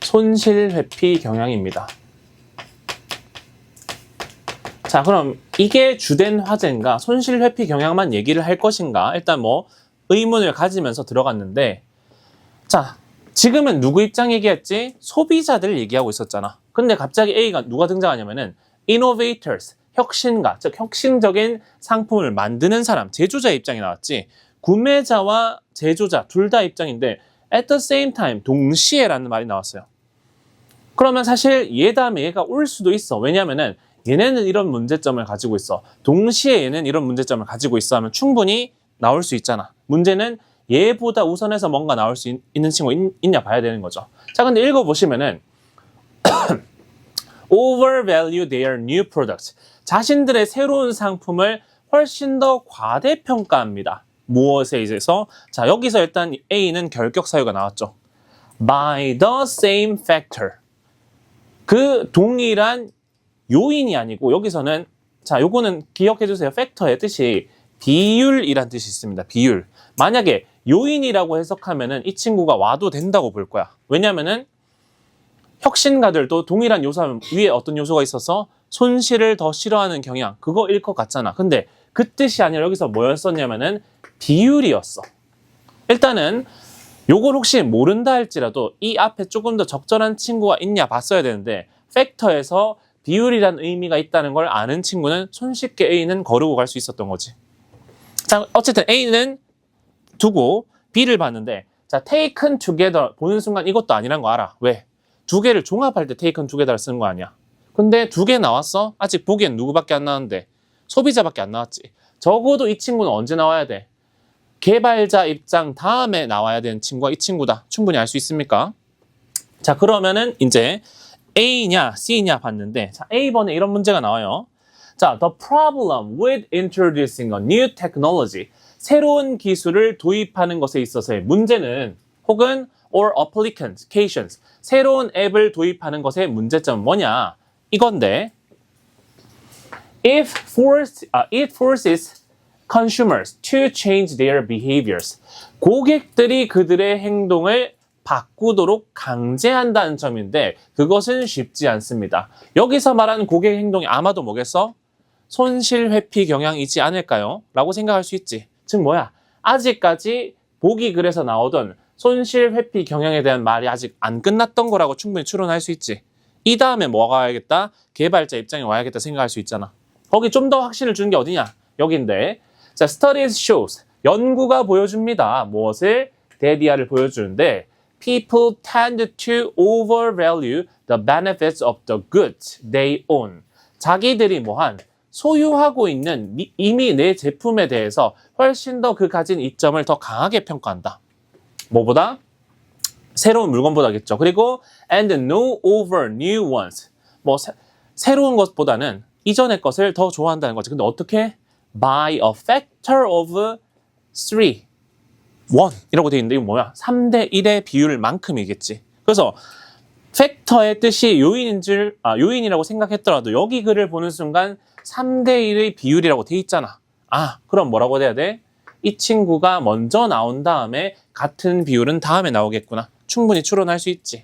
손실 회피 경향입니다. 자, 그럼 이게 주된 화제인가? 손실 회피 경향만 얘기를 할 것인가? 일단 뭐 의문을 가지면서 들어갔는데 자, 지금은 누구 입장 얘기했지? 소비자들 얘기하고 있었잖아. 근데 갑자기 A가 누가 등장하냐면은 innovators, 혁신가, 즉 혁신적인 상품을 만드는 사람, 제조자의 입장이 나왔지. 구매자와 제조자 둘 다 입장인데 at the same time, 동시에라는 말이 나왔어요. 그러면 사실 얘 다음에 얘가 올 수도 있어. 왜냐면은 얘네는 이런 문제점을 가지고 있어. 동시에 얘는 이런 문제점을 가지고 있어 하면 충분히 나올 수 있잖아. 문제는 얘보다 우선해서 뭔가 나올 수 있는 친구 있냐 봐야 되는 거죠. 자, 근데 읽어보시면은 overvalue their new products. 자신들의 새로운 상품을 훨씬 더 과대평가합니다. 무엇에 의해서? 자, 여기서 일단 A는 결격 사유가 나왔죠. by the same factor. 그 동일한 요인이 아니고 여기서는 자, 요거는 기억해 주세요. 팩터의 뜻이 비율이란 뜻이 있습니다. 비율. 만약에 요인이라고 해석하면은 이 친구가 와도 된다고 볼 거야. 왜냐면은 혁신가들도 동일한 요소 위에 어떤 요소가 있어서 손실을 더 싫어하는 경향, 그거일 것 같잖아. 근데 그 뜻이 아니라 여기서 뭐였었냐면은 비율이었어. 일단은 요걸 혹시 모른다 할지라도 이 앞에 조금 더 적절한 친구가 있냐 봤어야 되는데 팩터에서 비율이란 의미가 있다는 걸 아는 친구는 손쉽게 A는 거르고 갈 수 있었던 거지. 자, 어쨌든 A는 두고 B를 봤는데 자, taken together 보는 순간 이것도 아니란 거 알아. 왜? 두 개를 종합할 때 taken together 쓰는 거 아니야. 근데 두 개 나왔어? 아직 보기엔 누구밖에 안 나왔는데 소비자밖에 안 나왔지. 적어도 이 친구는 언제 나와야 돼? 개발자 입장 다음에 나와야 되는 친구가 이 친구다. 충분히 알 수 있습니까? 자, 그러면은 이제 A냐 C냐 봤는데 자, A번에 이런 문제가 나와요. 자, the problem with introducing a new technology. 새로운 기술을 도입하는 것에 있어서의 문제는 혹은 or applications. 새로운 앱을 도입하는 것의 문제점은 뭐냐? 이건데 it forces consumers to change their behaviors. 고객들이 그들의 행동을 바꾸도록 강제한다는 점인데 그것은 쉽지 않습니다. 여기서 말하는 고객 행동이 아마도 뭐겠어? 손실 회피 경향이지 않을까요? 라고 생각할 수 있지. 즉 뭐야? 아직까지 보기 글에서 나오던 손실 회피 경향에 대한 말이 아직 안 끝났던 거라고 충분히 추론할 수 있지. 이 다음에 뭐가 와야겠다? 개발자 입장에 와야겠다 생각할 수 있잖아. 거기 좀 더 확신을 주는 게 어디냐? 여긴데. 자, studies shows. 연구가 보여줍니다. 무엇을? 데디아를 보여주는데 people tend to overvalue the benefits of the goods they own. 자기들이 뭐한 소유하고 있는 이미 내 제품에 대해서 훨씬 더 그 가진 이점을 더 강하게 평가한다. 뭐보다? 새로운 물건보다겠죠. 그리고 and no over new ones. 뭐 새로운 것보다는 이전의 것을 더 좋아한다는 거지. 근데 어떻게? By a factor of 3. 1 이라고 되어 있는데 이거 뭐야? 3대 1의 비율만큼이겠지. 그래서 팩터의 뜻이 요인이라고 생각했더라도 여기 글을 보는 순간 3대 1의 비율이라고 돼 있잖아. 아, 그럼 뭐라고 돼야 돼? 이 친구가 먼저 나온 다음에 같은 비율은 다음에 나오겠구나. 충분히 추론할 수 있지.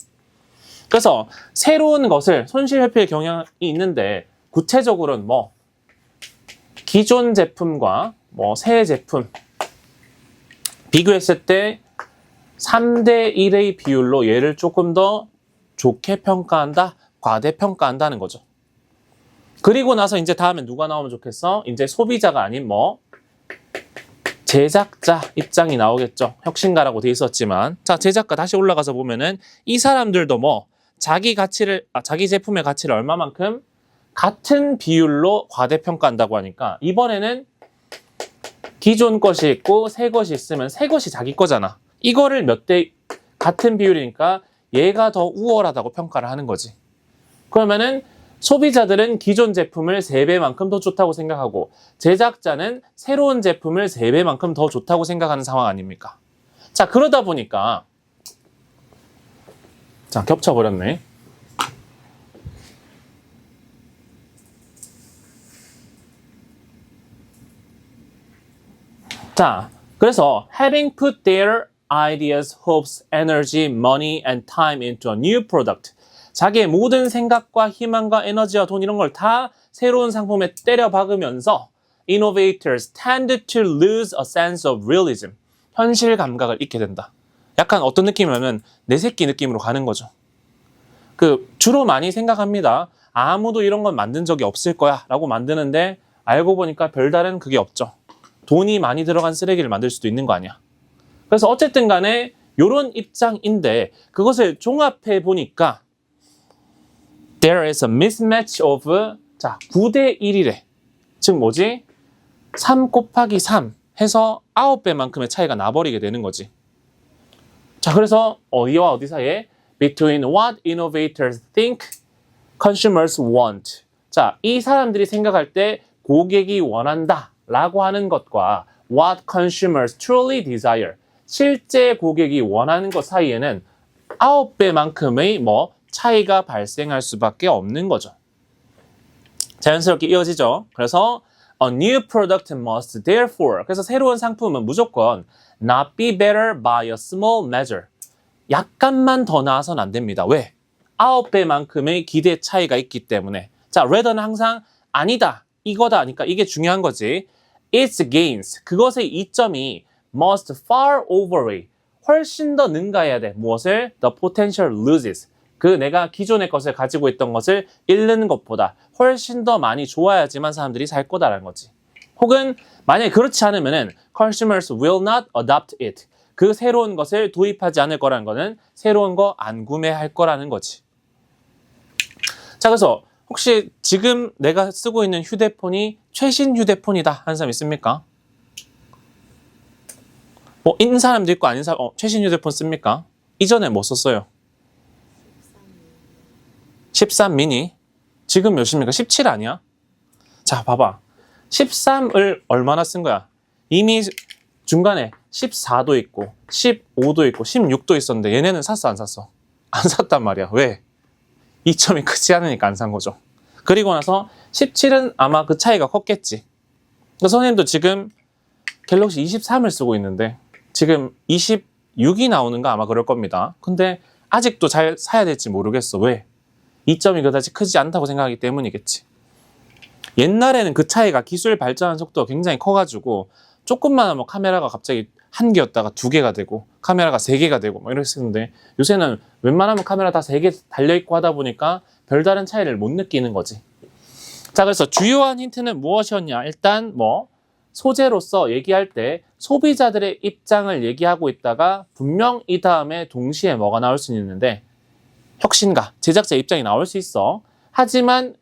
그래서 새로운 것을 손실 회피의 경향이 있는데 구체적으로는 뭐 기존 제품과 뭐 새 제품 비교했을 때 3대 1의 비율로 얘를 조금 더 좋게 평가한다, 과대평가한다는 거죠. 그리고 나서 이제 다음에 누가 나오면 좋겠어? 이제 소비자가 아닌 뭐 제작자 입장이 나오겠죠. 혁신가라고 돼 있었지만 자, 제작가 다시 올라가서 보면은 이 사람들도 뭐 자기 제품의 가치를 얼마만큼 같은 비율로 과대평가한다고 하니까 이번에는 기존 것이 있고 새 것이 있으면 새 것이 자기 거잖아. 이거를 몇 대 같은 비율이니까 얘가 더 우월하다고 평가를 하는 거지. 그러면은 소비자들은 기존 제품을 3배만큼 더 좋다고 생각하고 제작자는 새로운 제품을 3배만큼 더 좋다고 생각하는 상황 아닙니까? 자, 그러다 보니까 자, 겹쳐버렸네. 자, 그래서 having put their ideas, hopes, energy, money, and time into a new product. 자기의 모든 생각과 희망과 에너지와 돈 이런 걸 다 새로운 상품에 때려 박으면서 innovators tend to lose a sense of realism. 현실 감각을 잃게 된다. 약간 어떤 느낌이냐면 내 새끼 느낌으로 가는 거죠. 주로 많이 생각합니다. 아무도 이런 건 만든 적이 없을 거야 라고 만드는데 알고 보니까 별다른 그게 없죠. 돈이 많이 들어간 쓰레기를 만들 수도 있는 거 아니야. 그래서 어쨌든 간에 이런 입장인데 그것을 종합해 보니까 there is a mismatch of 자 9대 1이래. 즉 뭐지? 3 곱하기 3 해서 9배만큼의 차이가 나버리게 되는 거지. 자, 그래서 어디와 어디 사이에 between what innovators think consumers want. 자, 이 사람들이 생각할 때 고객이 원한다 라고 하는 것과 what consumers truly desire. 실제 고객이 원하는 것 사이에는 9배만큼의 차이가 발생할 수밖에 없는 거죠. 자연스럽게 이어지죠. 그래서 a new product must therefore. 그래서 새로운 상품은 무조건 not be better by a small measure. 약간만 더 나아서는 안 됩니다. 왜? 9배만큼의 기대 차이가 있기 때문에. 자, rather는 항상 아니다, 이거다 하니까 이게 중요한 거지. Its gains. 그것의 이점이 must far overweigh. 훨씬 더 능가해야 돼. 무엇을? The potential loses. 내가 기존의 것을 가지고 있던 것을 잃는 것보다 훨씬 더 많이 좋아야지만 사람들이 살 거다라는 거지. 혹은 만약에 그렇지 않으면은 consumers will not adopt it. 그 새로운 것을 도입하지 않을 거라는 거는 새로운 거 안 구매할 거라는 거지. 자, 그래서 혹시 지금 내가 쓰고 있는 휴대폰이 최신 휴대폰이다 하는 사람 있습니까? 있는 사람도 있고 아닌 사람, 최신 휴대폰 씁니까? 이전에 뭐 썼어요? 13 미니. 지금 몇입니까? 17 아니야? 자, 봐봐. 13을 얼마나 쓴 거야? 이미 중간에 14도 있고 15도 있고 16도 있었는데 얘네는 샀어 안 샀어? 안 샀단 말이야. 왜? 이점이 크지 않으니까 안 산 거죠. 그리고 나서 17은 아마 그 차이가 컸겠지. 선생님도 지금 갤럭시 23을 쓰고 있는데 지금 26이 나오는 거 아마 그럴 겁니다. 근데 아직도 잘 사야 될지 모르겠어. 왜? 이점이 그다지 크지 않다고 생각하기 때문이겠지. 옛날에는 그 차이가 기술 발전하는 속도가 굉장히 커가지고 조금만 하면 카메라가 갑자기 1개였다가 2개가 되고 카메라가 3개가 되고 이랬었는데 요새는 웬만하면 카메라 다 3개 달려있고 하다 보니까 별다른 차이를 못 느끼는 거지. 자, 그래서 주요한 힌트는 무엇이었냐? 일단 소재로서 얘기할 때 소비자들의 입장을 얘기하고 있다가 분명 이 다음에 동시에 뭐가 나올 수 있는데 혁신가, 제작자 입장이 나올 수 있어. 하지만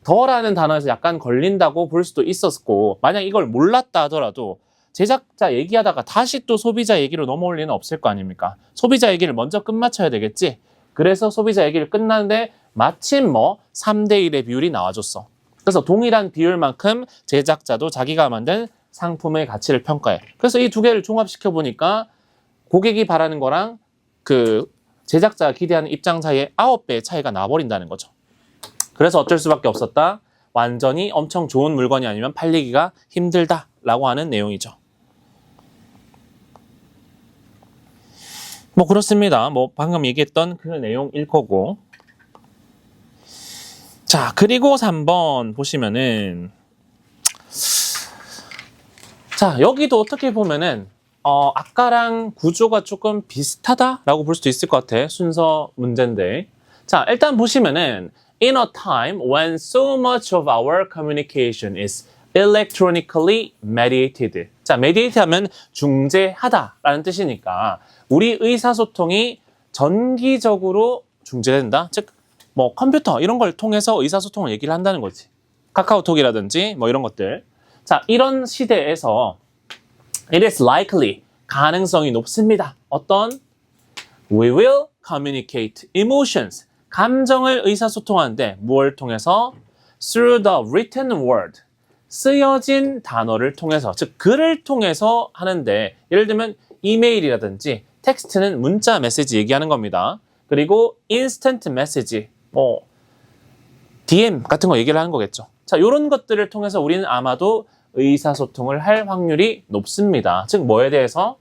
더라는 단어에서 약간 걸린다고 볼 수도 있었고 만약 이걸 몰랐다 하더라도 제작자 얘기하다가 다시 또 소비자 얘기로 넘어올 리는 없을 거 아닙니까? 소비자 얘기를 먼저 끝마쳐야 되겠지? 그래서 소비자 얘기를 끝나는데 마침 3대 1의 비율이 나와줬어. 그래서 동일한 비율만큼 제작자도 자기가 만든 상품의 가치를 평가해. 그래서 이 두 개를 종합시켜 보니까 고객이 바라는 거랑 제작자가 기대하는 입장 사이에 9배의 차이가 나버린다는 거죠. 그래서 어쩔 수밖에 없었다. 완전히 엄청 좋은 물건이 아니면 팔리기가 힘들다라고 하는 내용이죠. 그렇습니다. 방금 얘기했던 그 내용일 거고. 자, 그리고 3번 보시면은 자, 여기도 어떻게 보면은 아까랑 구조가 조금 비슷하다라고 볼 수도 있을 것 같아. 순서 문제인데. 자, 일단 보시면은 In a time when so much of our communication is electronically mediated. 자, mediate 하면 중재하다라는 뜻이니까 우리 의사소통이 전기적으로 중재된다. 즉 뭐 컴퓨터 이런 걸 통해서 의사소통을 얘기를 한다는 거지. 카카오톡이라든지 뭐 이런 것들. 자, 이런 시대에서 it is likely 가능성이 높습니다. 어떤? We will communicate emotions 감정을 의사소통하는데 뭘 통해서? Through the written word 쓰여진 단어를 통해서 즉 글을 통해서 하는데 예를 들면 이메일이라든지 텍스트는 문자 메시지 얘기하는 겁니다. 그리고 instant message DM 같은 거 얘기를 하는 거겠죠. 자, 이런 것들을 통해서 우리는 아마도 의사소통을 할 확률이 높습니다. 즉 뭐에 대해서?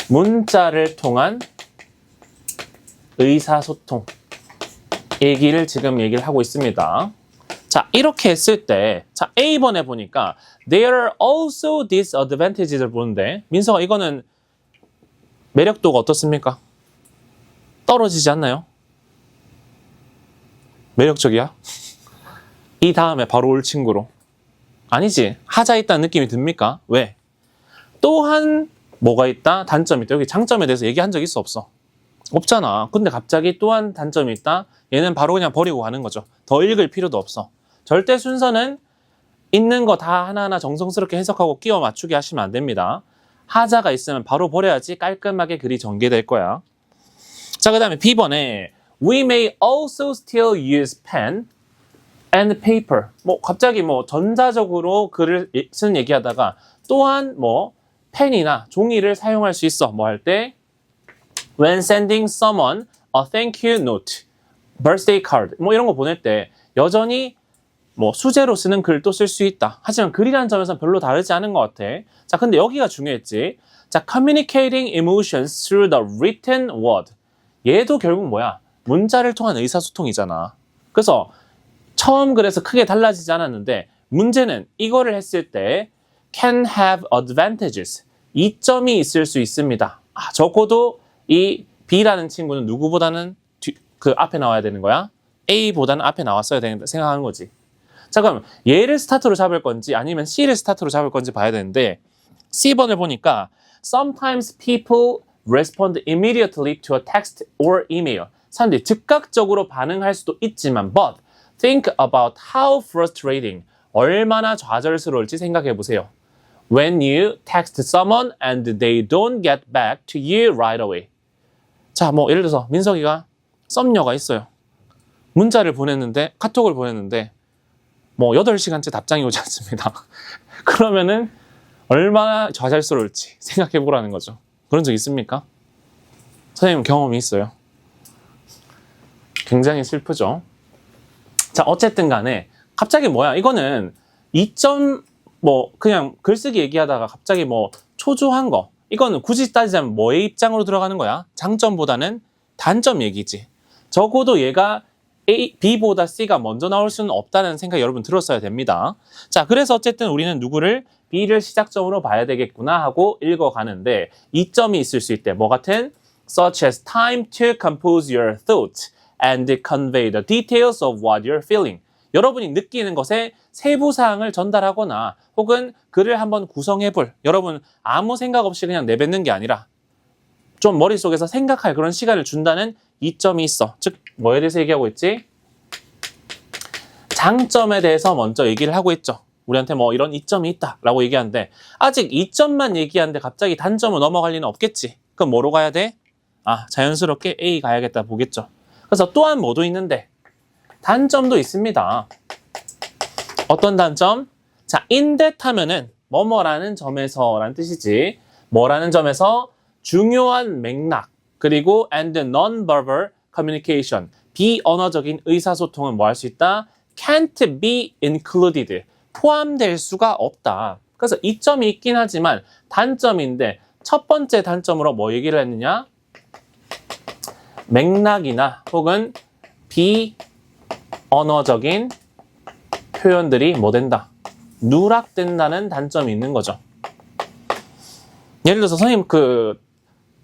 문자를 통한 의사소통 얘기를 하고 있습니다. 자, 이렇게 했을 때 자, A번에 보니까 There are also disadvantages를 보는데 민서가 이거는 매력도가 어떻습니까? 떨어지지 않나요? 매력적이야? 이 다음에 바로 올 친구로 아니지 하자 있다는 느낌이 듭니까? 왜? 또한 뭐가 있다? 단점이 있다. 여기 장점에 대해서 얘기한 적 있어 없어? 없잖아. 근데 갑자기 또한 단점이 있다? 얘는 바로 그냥 버리고 가는 거죠. 더 읽을 필요도 없어. 절대 순서는 있는 거 다 하나하나 정성스럽게 해석하고 끼워 맞추게 하시면 안 됩니다. 하자가 있으면 바로 버려야지 깔끔하게 글이 전개될 거야. 자, 그 다음에 B번에 We may also still use pen and paper. 뭐 갑자기 뭐 전자적으로 글을 쓰는 얘기하다가 또한 뭐 펜이나 종이를 사용할 수 있어. 뭐 할 때 When sending someone a thank you note, birthday card 뭐 이런 거 보낼 때 여전히 뭐 수제로 쓰는 글도 쓸 수 있다. 하지만 글이라는 점에서는 별로 다르지 않은 것 같아. 자, 근데 여기가 중요했지. 자, communicating emotions through the written word. 얘도 결국 뭐야? 문자를 통한 의사소통이잖아. 그래서 처음 글에서 크게 달라지지 않았는데 문제는 이거를 했을 때 can have advantages. 이점이 있을 수 있습니다. 적어도 이 B라는 친구는 누구보다는 그 앞에 나와야 되는 거야? A보다는 앞에 나왔어야 된다 생각하는 거지. 자, 그럼 얘를 스타트로 잡을 건지 아니면 C를 스타트로 잡을 건지 봐야 되는데 C번을 보니까 Sometimes people respond immediately to a text or email. 사람들이 즉각적으로 반응할 수도 있지만 but think about how frustrating 얼마나 좌절스러울지 생각해 보세요. When you text someone and they don't get back to you right away. 자, 뭐 예를 들어서 민석이가 썸녀가 있어요. 문자를 보냈는데 카톡을 보냈는데 뭐 8시간째 답장이 오지 않습니다. 그러면은 얼마나 좌절스러울지 생각해 보라는 거죠. 그런 적 있습니까? 선생님 경험이 있어요. 굉장히 슬프죠. 자, 어쨌든 간에 갑자기 뭐야? 이거는 2점 뭐 그냥 글쓰기 얘기하다가 갑자기 뭐 초조한 거. 이거는 굳이 따지자면 뭐의 입장으로 들어가는 거야? 장점보다는 단점 얘기지. 적어도 얘가 B보다 C가 먼저 나올 수는 없다는 생각 여러분 들었어야 됩니다. 자, 그래서 어쨌든 우리는 누구를 B를 시작점으로 봐야 되겠구나 하고 읽어가는데 이점이 있을 수 있대. 뭐 같은? Such as time to compose your thoughts and convey the details of what you're feeling. 여러분이 느끼는 것에 세부사항을 전달하거나 혹은 글을 한번 구성해볼 여러분 아무 생각 없이 그냥 내뱉는 게 아니라 좀 머릿속에서 생각할 그런 시간을 준다는 이점이 있어. 즉 뭐에 대해서 얘기하고 있지? 장점에 대해서 먼저 얘기를 하고 있죠. 우리한테 뭐 이런 이점이 있다라고 얘기하는데 아직 이점만 얘기하는데 갑자기 단점으로 넘어갈 리는 없겠지. 그럼 뭐로 가야 돼? 자연스럽게 A 가야겠다 보겠죠. 그래서 또한 뭐도 있는데 단점도 있습니다. 어떤 단점? 자, in that 하면은 뭐뭐라는 점에서 라는 뜻이지. 뭐라는 점에서 중요한 맥락 그리고 and non-verbal communication 비언어적인 의사소통은 뭐 할 수 있다? can't be included 포함될 수가 없다. 그래서 이점이 있긴 하지만 단점인데 첫 번째 단점으로 뭐 얘기를 했느냐? 맥락이나 혹은 비언어적인 표현들이 뭐 된다? 누락된다는 단점이 있는 거죠. 예를 들어서 선생님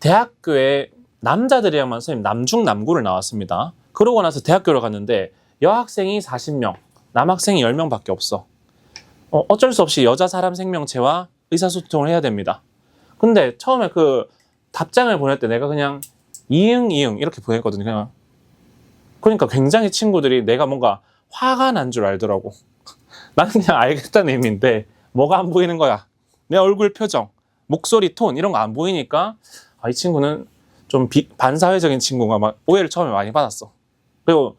대학교에 남자들이랑만 선생님 남중남고를 나왔습니다. 그러고 나서 대학교를 갔는데 여학생이 40명, 남학생이 10명밖에 없어. 어쩔 수 없이 여자 사람 생명체와 의사소통을 해야 됩니다. 근데 처음에 그 답장을 보낼 때 내가 그냥 이응 이렇게 보냈거든요. 그냥 그러니까 굉장히 친구들이 내가 뭔가 화가 난 줄 알더라고. 나는 그냥 알겠다는 의미인데 뭐가 안 보이는 거야. 내 얼굴 표정, 목소리 톤 이런 거 안 보이니까 이 친구는 좀 반사회적인 친구가 막 오해를 처음에 많이 받았어. 그리고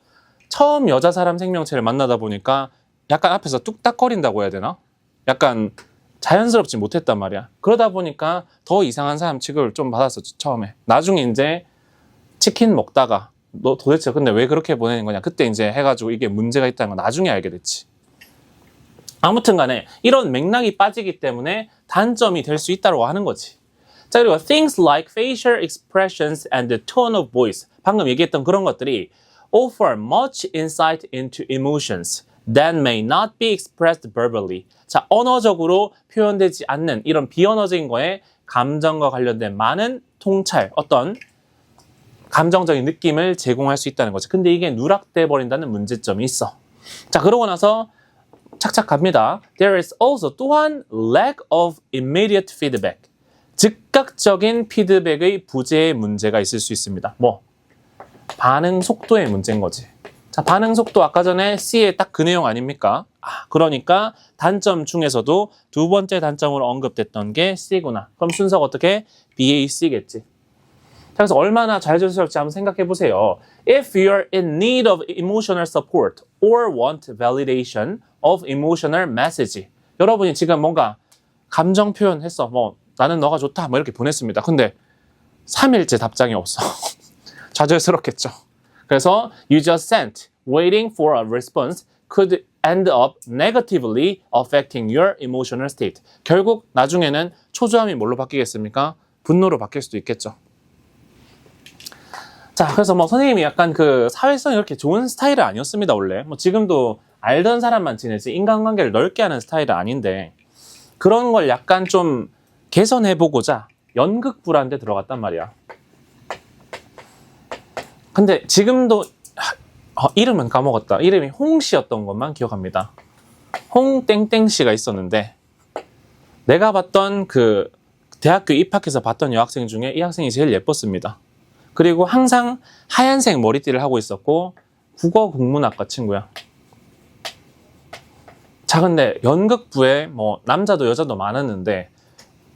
처음 여자 사람 생명체를 만나다 보니까 약간 앞에서 뚝딱거린다고 해야 되나? 약간 자연스럽지 못했단 말이야. 그러다 보니까 더 이상한 사람 취급을 좀 받았었지, 처음에. 나중에 이제 치킨 먹다가 너 도대체 근데 왜 그렇게 보내는 거냐? 그때 이제 해가지고 이게 문제가 있다는 걸 나중에 알게 됐지. 아무튼 간에 이런 맥락이 빠지기 때문에 단점이 될 수 있다고 하는 거지. 자, 그리고 things like facial expressions and the tone of voice. 방금 얘기했던 그런 것들이 offer much insight into emotions that may not be expressed verbally. 자, 언어적으로 표현되지 않는 이런 비언어적인 거에 감정과 관련된 많은 통찰, 어떤 감정적인 느낌을 제공할 수 있다는 거죠. 근데 이게 누락돼 버린다는 문제점이 있어. 자, 그러고 나서 착착 갑니다. There is also 또한 lack of immediate feedback. 즉각적인 피드백의 부재의 문제가 있을 수 있습니다. 뭐? 반응 속도의 문제인 거지. 자, 반응 속도 아까 전에 C의 딱 그 내용 아닙니까? 그러니까 단점 중에서도 두 번째 단점으로 언급됐던 게 C구나. 그럼 순서가 어떻게? BAC겠지. 자, 그래서 얼마나 자연스럽지 한번 생각해 보세요. If you're in need of emotional support or want validation of emotional message. 여러분이 지금 뭔가 감정 표현했어. 뭐 나는 너가 좋다. 뭐 이렇게 보냈습니다. 근데 3일째 답장이 없어. 좌절스럽겠죠. 그래서 you just sent, waiting for a response could end up negatively affecting your emotional state. 결국 나중에는 초조함이 뭘로 바뀌겠습니까? 분노로 바뀔 수도 있겠죠. 자, 그래서 뭐 선생님이 약간 그 사회성이 이렇게 좋은 스타일은 아니었습니다, 원래. 뭐 지금도 알던 사람만 지내지 인간관계를 넓게 하는 스타일은 아닌데 그런 걸 약간 좀 개선해보고자 연극부라는 데 들어갔단 말이야. 근데 지금도 이름은 까먹었다. 이름이 홍씨였던 것만 기억합니다. 홍땡땡씨가 있었는데 내가 봤던 그 대학교 입학해서 봤던 여학생 중에 이 학생이 제일 예뻤습니다. 그리고 항상 하얀색 머리띠를 하고 있었고 국어 국문학과 친구야. 자, 근데 연극부에 뭐 남자도 여자도 많았는데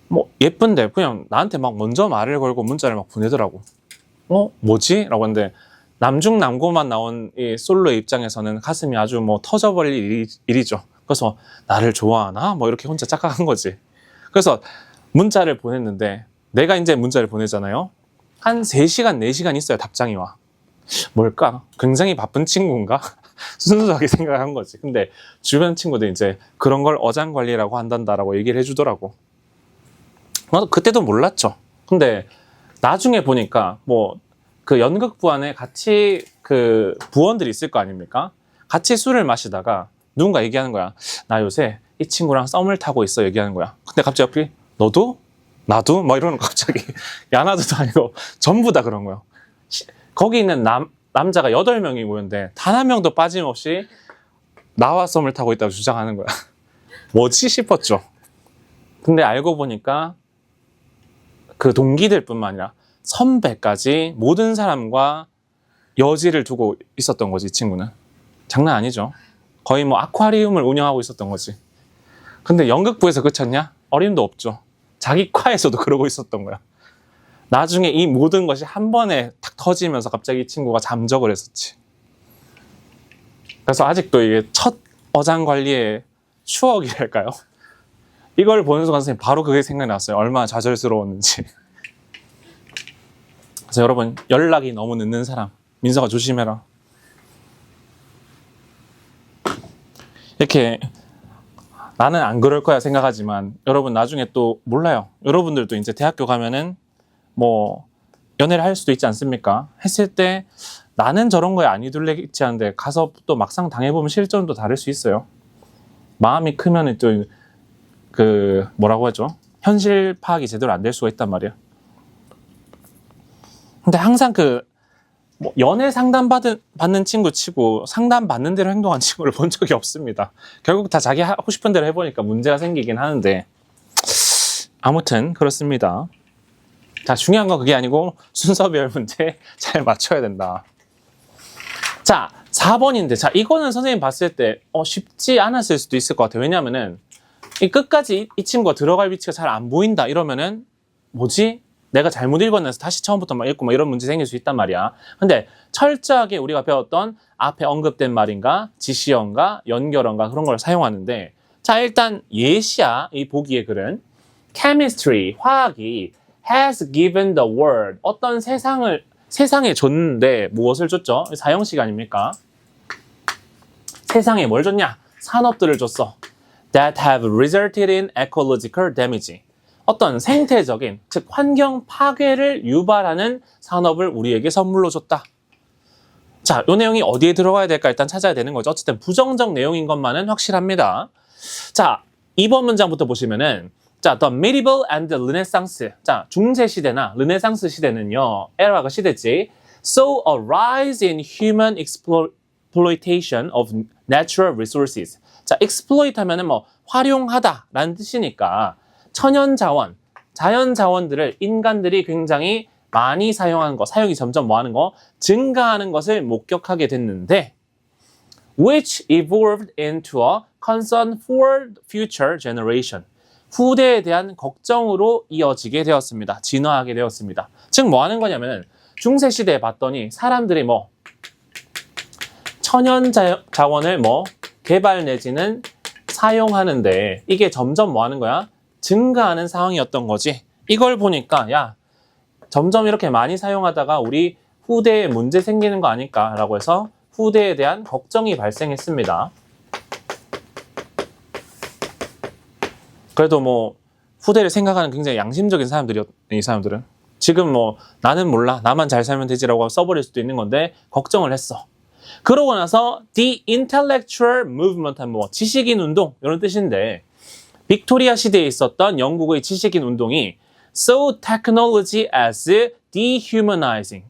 뭐 예쁜데 그냥 나한테 막 먼저 말을 걸고 문자를 막 보내더라고. 뭐지? 라고 했는데 남중남고만 나온 이 솔로의 입장에서는 가슴이 아주 뭐 터져버릴 일이죠. 그래서 나를 좋아하나? 뭐 이렇게 혼자 착각한 거지. 그래서 문자를 보냈는데 내가 이제 문자를 보내잖아요. 한 3시간, 4시간 있어야 답장이 와. 뭘까? 굉장히 바쁜 친구인가? 순수하게 생각한 거지. 근데 주변 친구들 이제 그런 걸 어장관리라고 한단다라고 얘기를 해주더라고. 그때도 몰랐죠. 근데 나중에 보니까 뭐 그 연극부 안에 같이 그 부원들이 있을 거 아닙니까? 같이 술을 마시다가 누군가 얘기하는 거야. 나 요새 이 친구랑 썸을 타고 있어 얘기하는 거야. 근데 갑자기 옆이 너도? 나도? 막 이러는 거 갑자기. 야나도도 아니고 전부 다 그런 거예요. 거기 있는 남자가 8명이 모였는데 단 한 명도 빠짐없이 나와 썸을 타고 있다고 주장하는 거야. 뭐지 싶었죠. 근데 알고 보니까 그 동기들 뿐만 아니라 선배까지 모든 사람과 여지를 두고 있었던 거지, 이 친구는. 장난 아니죠. 거의 뭐 아쿠아리움을 운영하고 있었던 거지. 근데 연극부에서 그쳤냐? 어림도 없죠. 자기 과에서도 그러고 있었던 거야. 나중에 이 모든 것이 한 번에 탁 터지면서 갑자기 이 친구가 잠적을 했었지. 그래서 아직도 이게 첫 어장관리의 추억이랄까요? 이걸 보는 순간 선생님 바로 그게 생각났어요. 얼마나 좌절스러웠는지. 그래서 여러분 연락이 너무 늦는 사람 민서가 조심해라. 이렇게 나는 안 그럴 거야 생각하지만 여러분 나중에 또 몰라요. 여러분들도 이제 대학교 가면은 뭐 연애를 할 수도 있지 않습니까? 했을 때 나는 저런 거에 안 휘둘리지 않은데 가서 또 막상 당해보면 실전도 다를 수 있어요. 마음이 크면은 또 그 뭐라고 하죠? 현실 파악이 제대로 안 될 수가 있단 말이야. 근데 항상 뭐 연애 상담 받는 친구 치고 상담 받는 대로 행동한 친구를 본 적이 없습니다. 결국 다 자기 하고 싶은 대로 해보니까 문제가 생기긴 하는데 아무튼 그렇습니다. 자, 중요한 건 그게 아니고 순서별 문제 잘 맞춰야 된다. 자, 4번인데, 자, 이거는 선생님 봤을 때, 쉽지 않았을 수도 있을 것 같아요. 왜냐면은, 이 끝까지 이 친구가 들어갈 위치가 잘 안 보인다. 이러면은, 뭐지? 내가 잘못 읽었나서 다시 처음부터 막 읽고 막 이런 문제 생길 수 있단 말이야. 근데 철저하게 우리가 배웠던 앞에 언급된 말인가, 지시어인가, 연결어인가 그런 걸 사용하는데, 자, 일단 예시야. 이 보기의 글은. Chemistry, 화학이 has given the world, 어떤 세상에 줬는데 무엇을 줬죠? 사형식 아닙니까? 세상에 뭘 줬냐? 산업들을 줬어. That have resulted in ecological damage. 어떤 생태적인, 즉 환경 파괴를 유발하는 산업을 우리에게 선물로 줬다. 자, 이 내용이 어디에 들어가야 될까 일단 찾아야 되는 거죠. 어쨌든 부정적 내용인 것만은 확실합니다. 자, 2번 문장부터 보시면은 자, the medieval and the renaissance. 자, 중세 시대나 르네상스 시대는요. 에라가 시대지. So a rise in human exploitation of natural resources. 자, exploit 하면은 뭐 활용하다라는 뜻이니까 천연 자원, 자연 자원들을 인간들이 굉장히 많이 사용하는 거, 사용이 점점 뭐 하는 거, 증가하는 것을 목격하게 됐는데 which evolved into a concern for future generation. 후대에 대한 걱정으로 이어지게 되었습니다. 진화하게 되었습니다. 즉 뭐 하는 거냐면 중세 시대에 봤더니 사람들이 뭐 천연 자원을 뭐 개발 내지는 사용하는데 이게 점점 뭐 하는 거야? 증가하는 상황이었던 거지. 이걸 보니까 야, 점점 이렇게 많이 사용하다가 우리 후대에 문제 생기는 거 아닐까라고 해서 후대에 대한 걱정이 발생했습니다. 그래도 뭐 후대를 생각하는 굉장히 양심적인 사람들이었, 이 사람들은. 지금 뭐 나는 몰라, 나만 잘 살면 되지라고 써버릴 수도 있는 건데 걱정을 했어. 그러고 나서 the intellectual movement 하면 뭐 지식인 운동 이런 뜻인데 빅토리아 시대에 있었던 영국의 지식인 운동이 so technology as dehumanizing,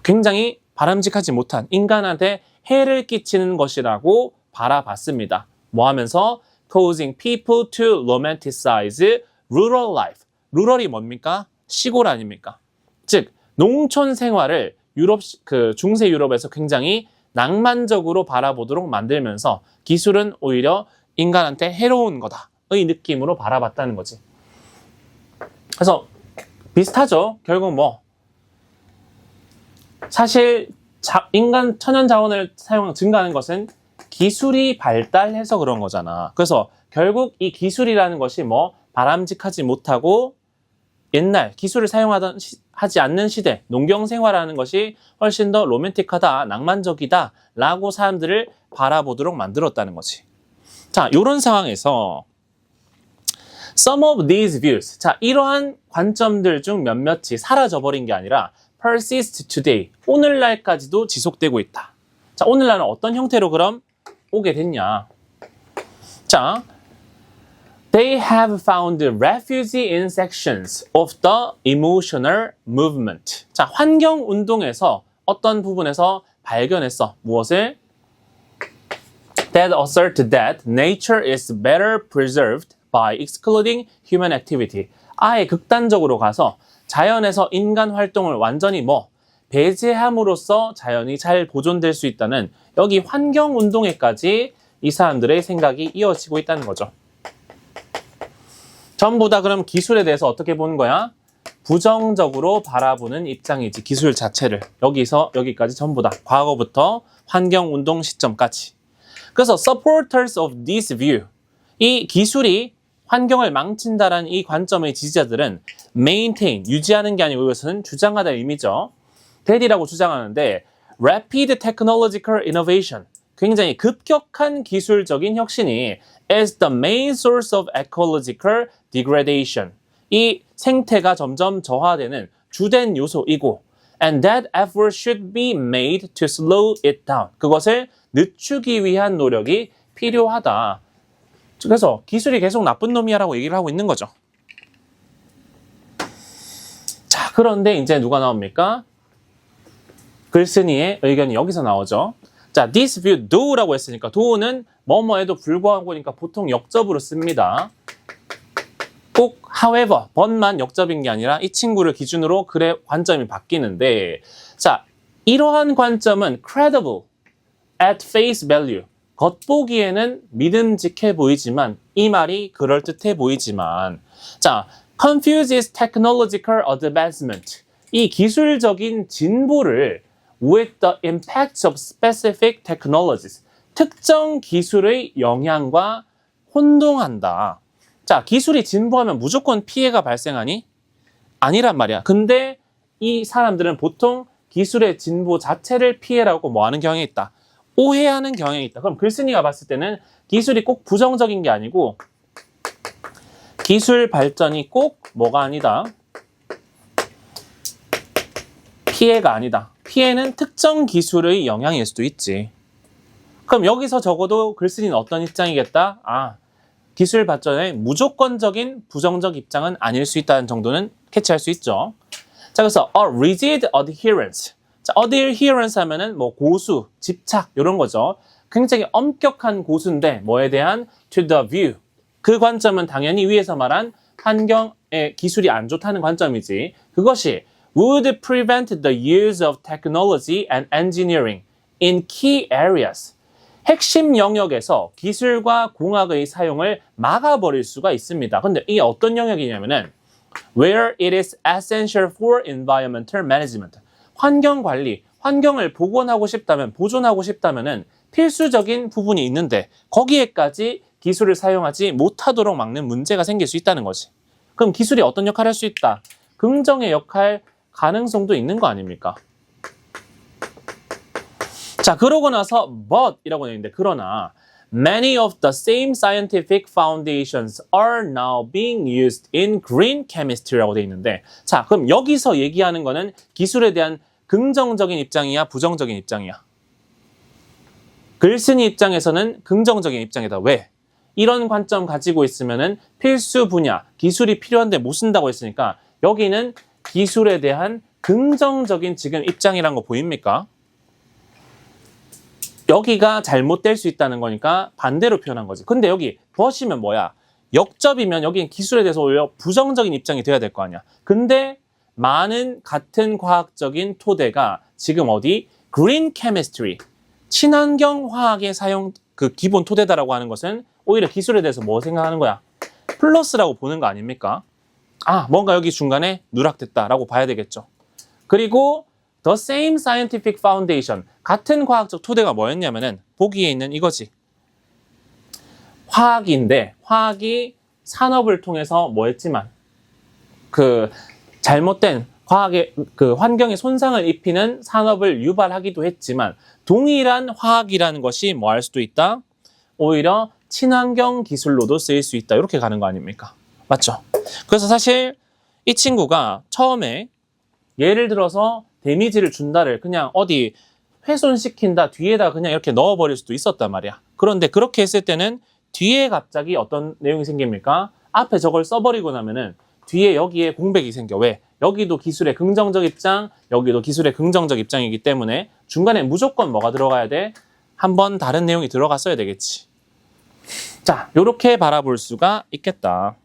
굉장히 바람직하지 못한 인간한테 해를 끼치는 것이라고 바라봤습니다. 뭐 하면서 causing people to romanticize rural life. rural이 뭡니까? 시골 아닙니까? 즉 농촌 생활을 중세 유럽에서 굉장히 낭만적으로 바라보도록 만들면서 기술은 오히려 인간한테 해로운 거다의 느낌으로 바라봤다는 거지. 그래서 비슷하죠. 결국 뭐 사실 인간 천연 자원을 증가하는 것은 기술이 발달해서 그런 거잖아. 그래서 결국 이 기술이라는 것이 뭐 바람직하지 못하고 옛날 기술을 하지 않는 시대, 농경 생활하는 것이 훨씬 더 로맨틱하다, 낭만적이다 라고 사람들을 바라보도록 만들었다는 거지. 자, 이런 상황에서 some of these views, 자, 이러한 관점들 중 몇몇이 사라져버린 게 아니라 persist today, 오늘날까지도 지속되고 있다. 자, 오늘날은 어떤 형태로 그럼 오게 됐냐? 자, they have found refuge in sections of the emotional movement. 자, 환경 운동에서 어떤 부분에서 발견했어. 무엇을? That assert that nature is better preserved by excluding human activity. 아예 극단적으로 가서 자연에서 인간 활동을 완전히 뭐 배제함으로써 자연이 잘 보존될 수 있다는 여기 환경 운동에까지 이 사람들의 생각이 이어지고 있다는 거죠. 전부 다 그럼 기술에 대해서 어떻게 보는 거야? 부정적으로 바라보는 입장이지. 기술 자체를. 여기서 여기까지 전부 다. 과거부터 환경 운동 시점까지. 그래서 supporters of this view, 이 기술이 환경을 망친다라는 이 관점의 지지자들은 maintain, 유지하는 게 아니고 이것은 주장하다는 의미죠. that이라고 주장하는데 rapid technological innovation, 굉장히 급격한 기술적인 혁신이 as the main source of ecological degradation, 이 생태가 점점 저하되는 주된 요소이고 and that effort should be made to slow it down, 그것을 늦추기 위한 노력이 필요하다. 그래서 기술이 계속 나쁜 놈이야라고 얘기를 하고 있는 거죠. 자, 그런데 이제 누가 나옵니까? 글쓴이의 의견이 여기서 나오죠. 자, this view though라고 했으니까 though는 뭐뭐에도 불구하고니까 보통 역접으로 씁니다. 꼭 however, but만 역접인 게 아니라 이 친구를 기준으로 글의 관점이 바뀌는데, 자, 이러한 관점은 credible at face value. 겉보기에는 믿음직해 보이지만 이 말이 그럴듯해 보이지만 자, confuses technological advancement. 이 기술적인 진보를 with the impacts of specific technologies. 특정 기술의 영향과 혼동한다. 자, 기술이 진보하면 무조건 피해가 발생하니? 아니란 말이야. 근데 이 사람들은 보통 기술의 진보 자체를 피해라고 뭐 하는 경향이 있다. 오해하는 경향이 있다. 그럼 글쓴이가 봤을 때는 기술이 꼭 부정적인 게 아니고 기술 발전이 꼭 뭐가 아니다. 피해가 아니다. 피해는 특정 기술의 영향일 수도 있지. 그럼 여기서 적어도 글쓴이는 어떤 입장이겠다? 아, 기술 발전의 무조건적인 부정적 입장은 아닐 수 있다는 정도는 캐치할 수 있죠. 자, 그래서 a rigid adherence. 자, adherence 하면은 뭐 고수, 집착 이런 거죠. 굉장히 엄격한 고수인데 뭐에 대한 to the view. 그 관점은 당연히 위에서 말한 환경의 기술이 안 좋다는 관점이지. 그것이 would prevent the use of technology and engineering in key areas. 핵심 영역에서 기술과 공학의 사용을 막아버릴 수가 있습니다. 근데 이게 어떤 영역이냐면은 where it is essential for environmental management. 환경 관리, 환경을 복원하고 싶다면, 보존하고 싶다면은 필수적인 부분이 있는데 거기에까지 기술을 사용하지 못하도록 막는 문제가 생길 수 있다는 거지. 그럼 기술이 어떤 역할을 할 수 있다? 긍정의 역할 가능성도 있는 거 아닙니까? 자, 그러고 나서 but 이라고 되어 있는데 그러나 many of the same scientific foundations are now being used in green chemistry라고 되어 있는데 자, 그럼 여기서 얘기하는 거는 기술에 대한 긍정적인 입장이야, 부정적인 입장이야? 글쓴이 입장에서는 긍정적인 입장이다. 왜? 이런 관점 가지고 있으면은 필수 분야, 기술이 필요한데 못 쓴다고 했으니까 여기는 기술에 대한 긍정적인 지금 입장이란 거 보입니까? 여기가 잘못될 수 있다는 거니까 반대로 표현한 거지. 근데 여기 버시면 뭐야? 역접이면 여기는 기술에 대해서 오히려 부정적인 입장이 돼야 될 거 아니야. 근데 많은 같은 과학적인 토대가 지금 어디? green chemistry, 친환경 화학의 사용 그 기본 토대다라고 하는 것은 오히려 기술에 대해서 뭐 생각하는 거야? 플러스라고 보는 거 아닙니까? 아, 뭔가 여기 중간에 누락됐다라고 봐야 되겠죠. 그리고 the same scientific foundation, 같은 과학적 토대가 뭐였냐면은 보기에 있는 이거지. 화학인데 화학이 산업을 통해서 뭐 했지만 그 잘못된 화학의 그 환경에 손상을 입히는 산업을 유발하기도 했지만 동일한 화학이라는 것이 뭐 할 수도 있다? 오히려 친환경 기술로도 쓰일 수 있다. 이렇게 가는 거 아닙니까? 맞죠? 그래서 사실 이 친구가 처음에 예를 들어서 데미지를 준다를 그냥 어디 훼손시킨다 뒤에다 그냥 이렇게 넣어버릴 수도 있었단 말이야. 그런데 그렇게 했을 때는 뒤에 갑자기 어떤 내용이 생깁니까? 앞에 저걸 써버리고 나면은 뒤에 여기에 공백이 생겨. 왜? 여기도 기술의 긍정적 입장, 여기도 기술의 긍정적 입장이기 때문에 중간에 무조건 뭐가 들어가야 돼? 한번 다른 내용이 들어갔어야 되겠지. 자, 요렇게 바라볼 수가 있겠다.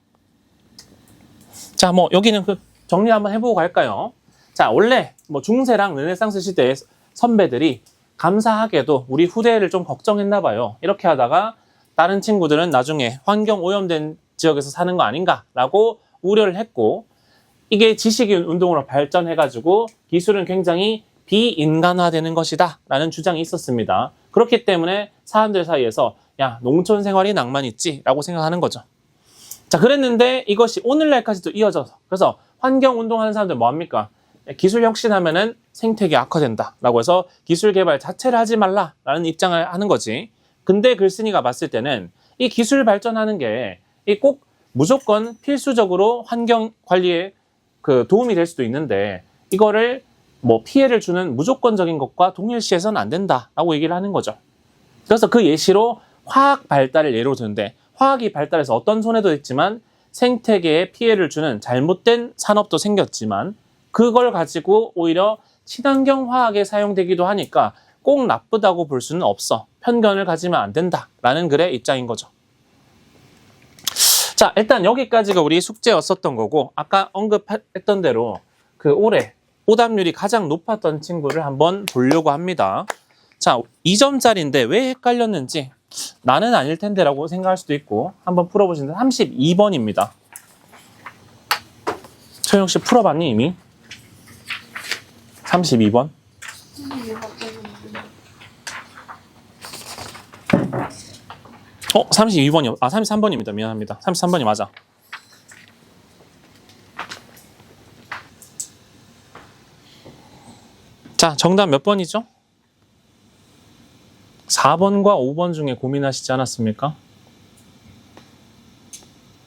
자, 뭐 여기는 그 정리 한번 해보고 갈까요? 자, 원래 뭐 중세랑 르네상스 시대의 선배들이 감사하게도 우리 후대를 좀 걱정했나 봐요. 이렇게 하다가 다른 친구들은 나중에 환경 오염된 지역에서 사는 거 아닌가라고 우려를 했고 이게 지식 운동으로 발전해가지고 기술은 굉장히 비인간화되는 것이다 라는 주장이 있었습니다. 그렇기 때문에 사람들 사이에서 야, 농촌 생활이 낭만 있지 라고 생각하는 거죠. 자, 그랬는데 이것이 오늘날까지도 이어져서 그래서 환경 운동하는 사람들 뭐합니까? 기술 혁신하면은 생태계 악화된다 라고 해서 기술 개발 자체를 하지 말라 라는 입장을 하는 거지. 근데 글쓴이가 봤을 때는 이 기술 발전하는 게 꼭 무조건 필수적으로 환경 관리에 그 도움이 될 수도 있는데 이거를 뭐 피해를 주는 무조건적인 것과 동일시해서는 안 된다라고 얘기를 하는 거죠. 그래서 그 예시로 화학 발달을 예로 드는데 화학이 발달해서 어떤 손해도 있지만 생태계에 피해를 주는 잘못된 산업도 생겼지만 그걸 가지고 오히려 친환경 화학에 사용되기도 하니까 꼭 나쁘다고 볼 수는 없어. 편견을 가지면 안 된다라는 글의 입장인 거죠. 자, 일단 여기까지가 우리 숙제였었던 거고 아까 언급했던 대로 그 올해 오답률이 가장 높았던 친구를 한번 보려고 합니다. 자, 2점짜리인데 왜 헷갈렸는지 나는 아닐 텐데 라고 생각할 수도 있고 한번 풀어보시는데 32번입니다. 최영 씨 풀어봤니 이미? 32번? 32번이요. 33번입니다. 미안합니다. 33번이 맞아. 자, 정답 몇 번이죠? 4번과 5번 중에 고민하시지 않았습니까?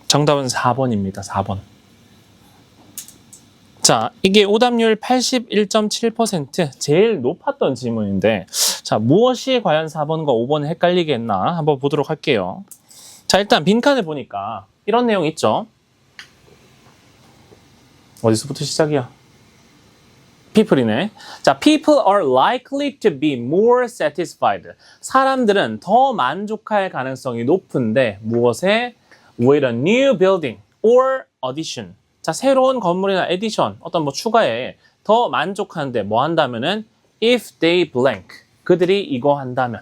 정답은 4번입니다. 4번. 자, 이게 오답률 81.7% 제일 높았던 질문인데 자, 무엇이 과연 4번과 5번을 헷갈리게 했나 한번 보도록 할게요. 자, 일단 빈칸을 보니까 이런 내용 있죠? 어디서부터 시작이야? people이네. 자, people are likely to be more satisfied. 사람들은 더 만족할 가능성이 높은데 무엇에? with a new building or addition. 자, 새로운 건물이나 addition, 어떤 뭐 추가에 더 만족하는데 뭐 한다면은 if they blank. 그들이 이거 한다면.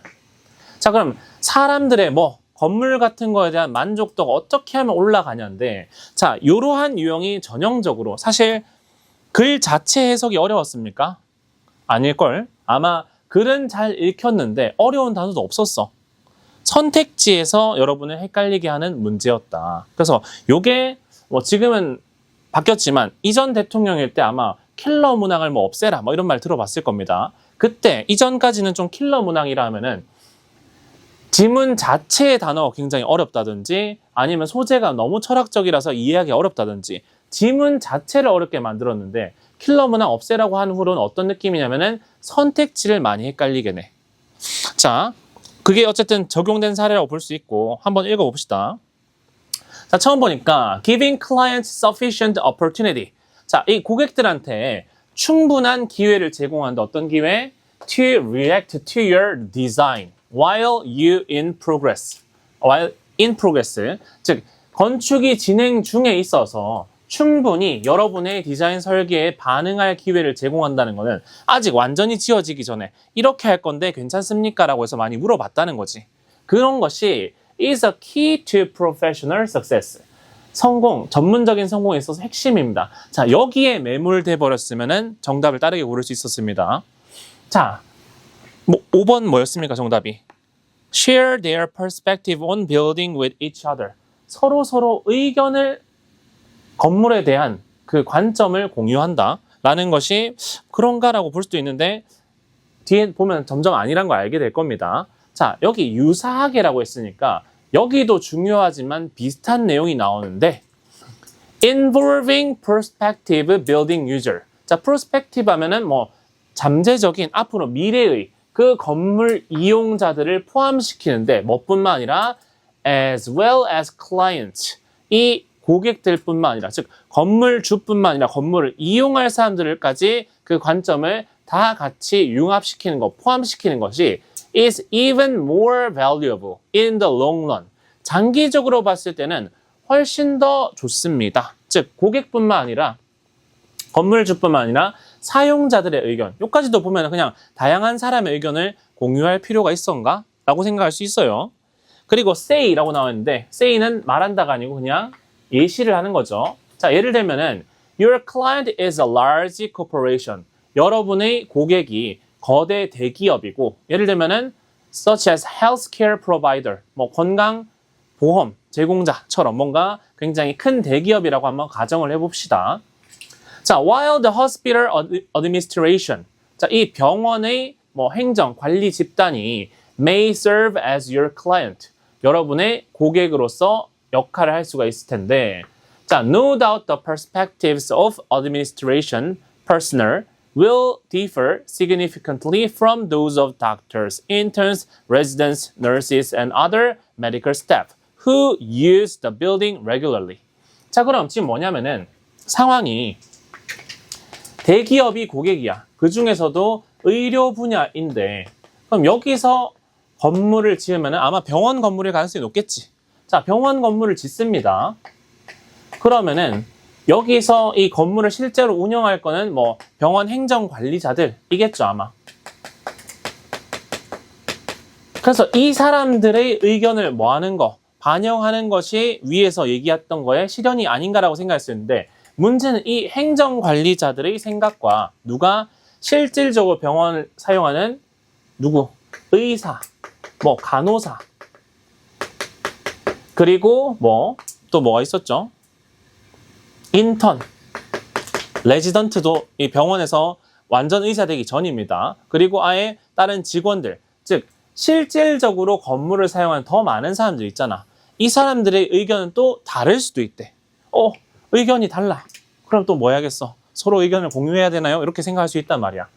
자, 그럼 사람들의 뭐 건물 같은 거에 대한 만족도가 어떻게 하면 올라가냐인데 자, 이러한 유형이 전형적으로 사실 글 자체 해석이 어려웠습니까? 아닐걸? 아마 글은 잘 읽혔는데 어려운 단어도 없었어. 선택지에서 여러분을 헷갈리게 하는 문제였다. 그래서 요게 뭐 지금은 바뀌었지만 이전 대통령일 때 아마 킬러 문항을 뭐 없애라 뭐 이런 말 들어봤을 겁니다. 그때 이전까지는 좀 킬러 문항이라 하면은 지문 자체의 단어가 굉장히 어렵다든지 아니면 소재가 너무 철학적이라서 이해하기 어렵다든지 지문 자체를 어렵게 만들었는데 킬러 문항 없애라고 한 후로는 어떤 느낌이냐면은 선택지를 많이 헷갈리게 내. 자, 그게 어쨌든 적용된 사례라고 볼 수 있고 한번 읽어봅시다. 자, 처음 보니까 giving clients sufficient opportunity. 자, 이 고객들한테 충분한 기회를 제공한다. 어떤 기회? To react to your design while you in progress. while in progress. 즉, 건축이 진행 중에 있어서 충분히 여러분의 디자인 설계에 반응할 기회를 제공한다는 것은 아직 완전히 지어지기 전에 이렇게 할 건데 괜찮습니까? 라고 해서 많이 물어봤다는 거지. 그런 것이 is a key to professional success. 성공, 전문적인 성공에 있어서 핵심입니다. 자, 여기에 매몰돼 버렸으면은 정답을 따르게 고를 수 있었습니다. 자, 뭐 5번 뭐였습니까? 정답이. Share their perspective on building with each other. 서로 의견을 건물에 대한 그 관점을 공유한다 라는 것이 그런가라고 볼 수도 있는데 뒤에 보면 점점 아니란 걸 알게 될 겁니다. 자, 여기 유사하게라고 했으니까 여기도 중요하지만 비슷한 내용이 나오는데 involving prospective building user. 자, prospective 하면은 뭐 잠재적인 앞으로 미래의 그 건물 이용자들을 포함시키는데 뭐뿐만 아니라 as well as clients. 이 고객들뿐만 아니라 즉 건물주뿐만 아니라 건물을 이용할 사람들까지 그 관점을 다 같이 융합시키는 것, 포함시키는 것이 is even more valuable in the long run. 장기적으로 봤을 때는 훨씬 더 좋습니다. 즉 고객뿐만 아니라 건물주뿐만 아니라 사용자들의 의견, 여기까지도 보면 그냥 다양한 사람의 의견을 공유할 필요가 있었는가? 라고 생각할 수 있어요. 그리고 say라고 나왔는데 say는 말한다가 아니고 그냥 예시를 하는 거죠. 자, 예를 들면은 Your client is a large corporation. 여러분의 고객이 거대 대기업이고 예를 들면은 such as healthcare provider. 뭐 건강보험 제공자처럼 뭔가 굉장히 큰 대기업이라고 한번 가정을 해봅시다. 자, while the hospital administration. 자, 이 병원의 뭐 행정, 관리 집단이 may serve as your client. 여러분의 고객으로서 역할을 할 수가 있을 텐데 자, no doubt the perspectives of administration personnel will differ significantly from those of doctors, interns, residents, nurses, and other medical staff who use the building regularly. 자, 그럼 지금 뭐냐면은 상황이 대기업이 고객이야. 그 중에서도 의료 분야인데 그럼 여기서 건물을 지으면 아마 병원 건물일 가능성이 높겠지. 자, 병원 건물을 짓습니다. 그러면은 여기서 이 건물을 실제로 운영할 거는 뭐 병원 행정관리자들이겠죠, 아마. 그래서 이 사람들의 의견을 뭐 하는 거, 반영하는 것이 위에서 얘기했던 거에 실현이 아닌가라고 생각할 수 있는데, 문제는 이 행정관리자들의 생각과 누가 실질적으로 병원을 사용하는 누구? 의사, 뭐 간호사, 그리고 뭐 또 뭐가 있었죠? 인턴, 레지던트도 이 병원에서 완전 의사 되기 전입니다. 그리고 아예 다른 직원들, 즉 실질적으로 건물을 사용하는 더 많은 사람들 있잖아. 이 사람들의 의견은 또 다를 수도 있대. 의견이 달라. 그럼 또 뭐 해야겠어? 서로 의견을 공유해야 되나요? 이렇게 생각할 수 있단 말이야.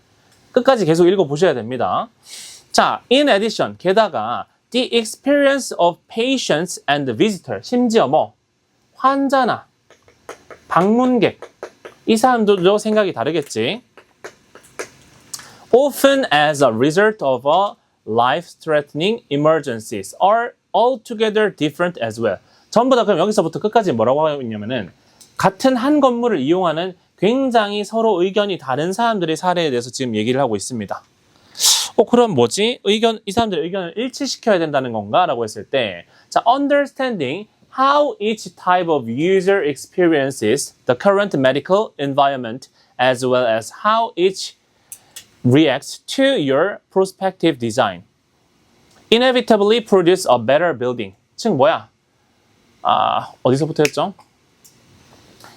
끝까지 계속 읽어보셔야 됩니다. 자, in addition, 게다가 the experience of patients and visitor, 심지어 뭐 환자나 방문객, 이 사람들도 생각이 다르겠지. Often as a result of a life-threatening emergencies are altogether different as well. 전부 다 그럼 여기서부터 끝까지 뭐라고 하고 있냐면은 같은 한 건물을 이용하는 굉장히 서로 의견이 다른 사람들의 사례에 대해서 지금 얘기를 하고 있습니다. 그럼 뭐지? 이 사람들의 의견을 일치시켜야 된다는 건가? 라고 했을 때, 자, understanding how each type of user experiences the current medical environment as well as how each reacts to your prospective design inevitably produce a better building. 즉 뭐야? 어디서부터 했죠?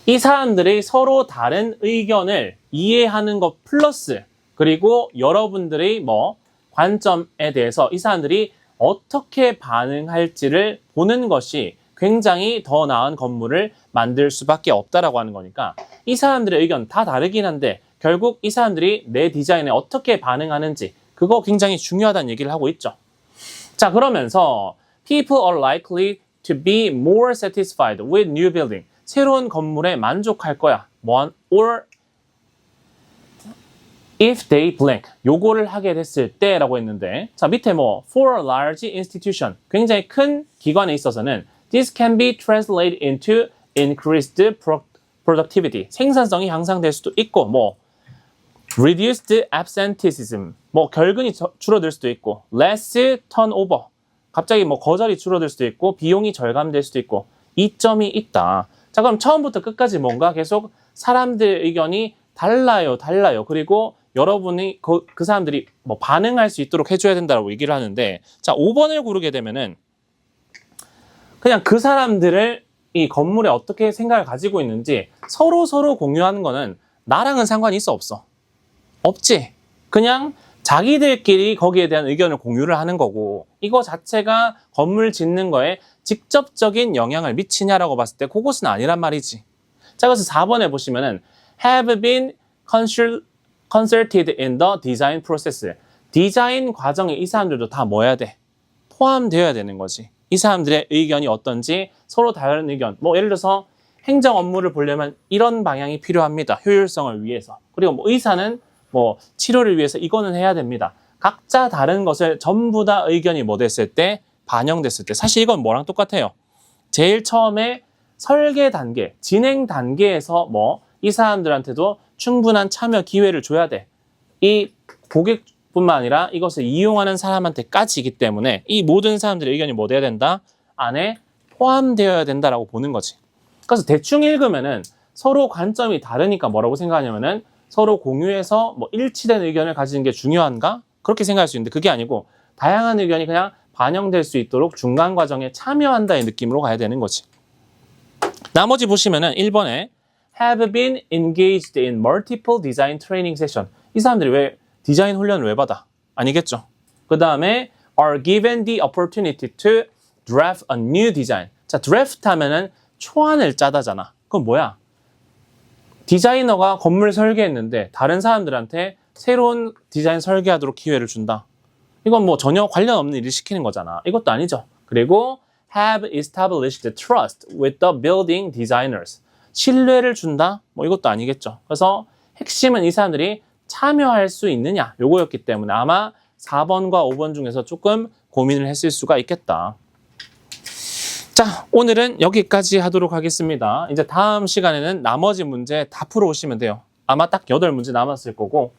이 사람들의 서로 다른 의견을 이해하는 것 플러스 그리고 여러분들의 뭐 관점에 대해서 이 사람들이 어떻게 반응할지를 보는 것이 굉장히 더 나은 건물을 만들 수밖에 없다라고 하는 거니까 이 사람들의 의견 다 다르긴 한데 결국 이 사람들이 내 디자인에 어떻게 반응하는지 그거 굉장히 중요하다는 얘기를 하고 있죠. 자, 그러면서 people are likely to be more satisfied with new building. 새로운 건물에 만족할 거야. or if they blank. 요거를 하게 됐을 때라고 했는데 자, 밑에 뭐 for a large institution. 굉장히 큰 기관에 있어서는 this can be translated into increased productivity. 생산성이 향상될 수도 있고 뭐 reduced absenteeism. 뭐 결근이 줄어들 수도 있고 less turnover. 갑자기 뭐 거절이 줄어들 수도 있고 비용이 절감될 수도 있고 이점이 있다. 자, 그럼 처음부터 끝까지 뭔가 계속 사람들의 의견이 달라요. 그리고 여러분이 그 사람들이 뭐 반응할 수 있도록 해줘야 된다고 얘기를 하는데 자, 5번을 고르게 되면은 그냥 그 사람들을 이 건물에 어떻게 생각을 가지고 있는지 서로 공유하는 거는 나랑은 상관이 있어 없어? 없지. 그냥 자기들끼리 거기에 대한 의견을 공유를 하는 거고 이거 자체가 건물 짓는 거에 직접적인 영향을 미치냐라고 봤을 때 그것은 아니란 말이지. 자, 그래서 4번에 보시면은 have been consulted in the design process. 디자인 과정에 이 사람들도 다 뭐 해야 돼? 포함되어야 되는 거지. 이 사람들의 의견이 어떤지 서로 다른 의견. 뭐 예를 들어서 행정 업무를 보려면 이런 방향이 필요합니다. 효율성을 위해서. 그리고 뭐 의사는 뭐 치료를 위해서 이거는 해야 됩니다. 각자 다른 것을 전부 다 의견이 뭐 됐을 때 반영됐을 때 사실 이건 뭐랑 똑같아요. 제일 처음에 설계 단계, 진행 단계에서 뭐 이 사람들한테도 충분한 참여 기회를 줘야 돼. 이 고객뿐만 아니라 이것을 이용하는 사람한테까지이기 때문에 이 모든 사람들의 의견이 뭐 돼야 된다? 안에 포함되어야 된다라고 보는 거지. 그래서 대충 읽으면은 서로 관점이 다르니까 뭐라고 생각하냐면은 서로 공유해서 뭐 일치된 의견을 가지는 게 중요한가? 그렇게 생각할 수 있는데 그게 아니고 다양한 의견이 그냥 반영될 수 있도록 중간 과정에 참여한다의 느낌으로 가야 되는 거지. 나머지 보시면은 1번에 have been engaged in multiple design training session. 이 사람들이 왜 디자인 훈련을 왜 받아? 아니겠죠. 그 다음에 are given the opportunity to draft a new design. 자, draft 하면은 초안을 짜다잖아. 그건 뭐야? 디자이너가 건물 설계했는데 다른 사람들한테 새로운 디자인 설계하도록 기회를 준다. 이건 뭐 전혀 관련 없는 일을 시키는 거잖아. 이것도 아니죠. 그리고 have established trust with the building designers. 신뢰를 준다? 뭐 이것도 아니겠죠. 그래서 핵심은 이 사람들이 참여할 수 있느냐 요거였기 때문에 아마 4번과 5번 중에서 조금 고민을 했을 수가 있겠다. 자, 오늘은 여기까지 하도록 하겠습니다. 이제 다음 시간에는 나머지 문제 다 풀어 오시면 돼요. 아마 딱 8문제 남았을 거고,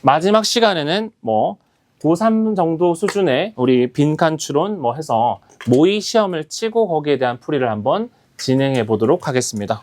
마지막 시간에는 뭐 고3 정도 수준의 우리 빈칸 추론 뭐 해서 모의 시험을 치고 거기에 대한 풀이를 한번 진행해 보도록 하겠습니다.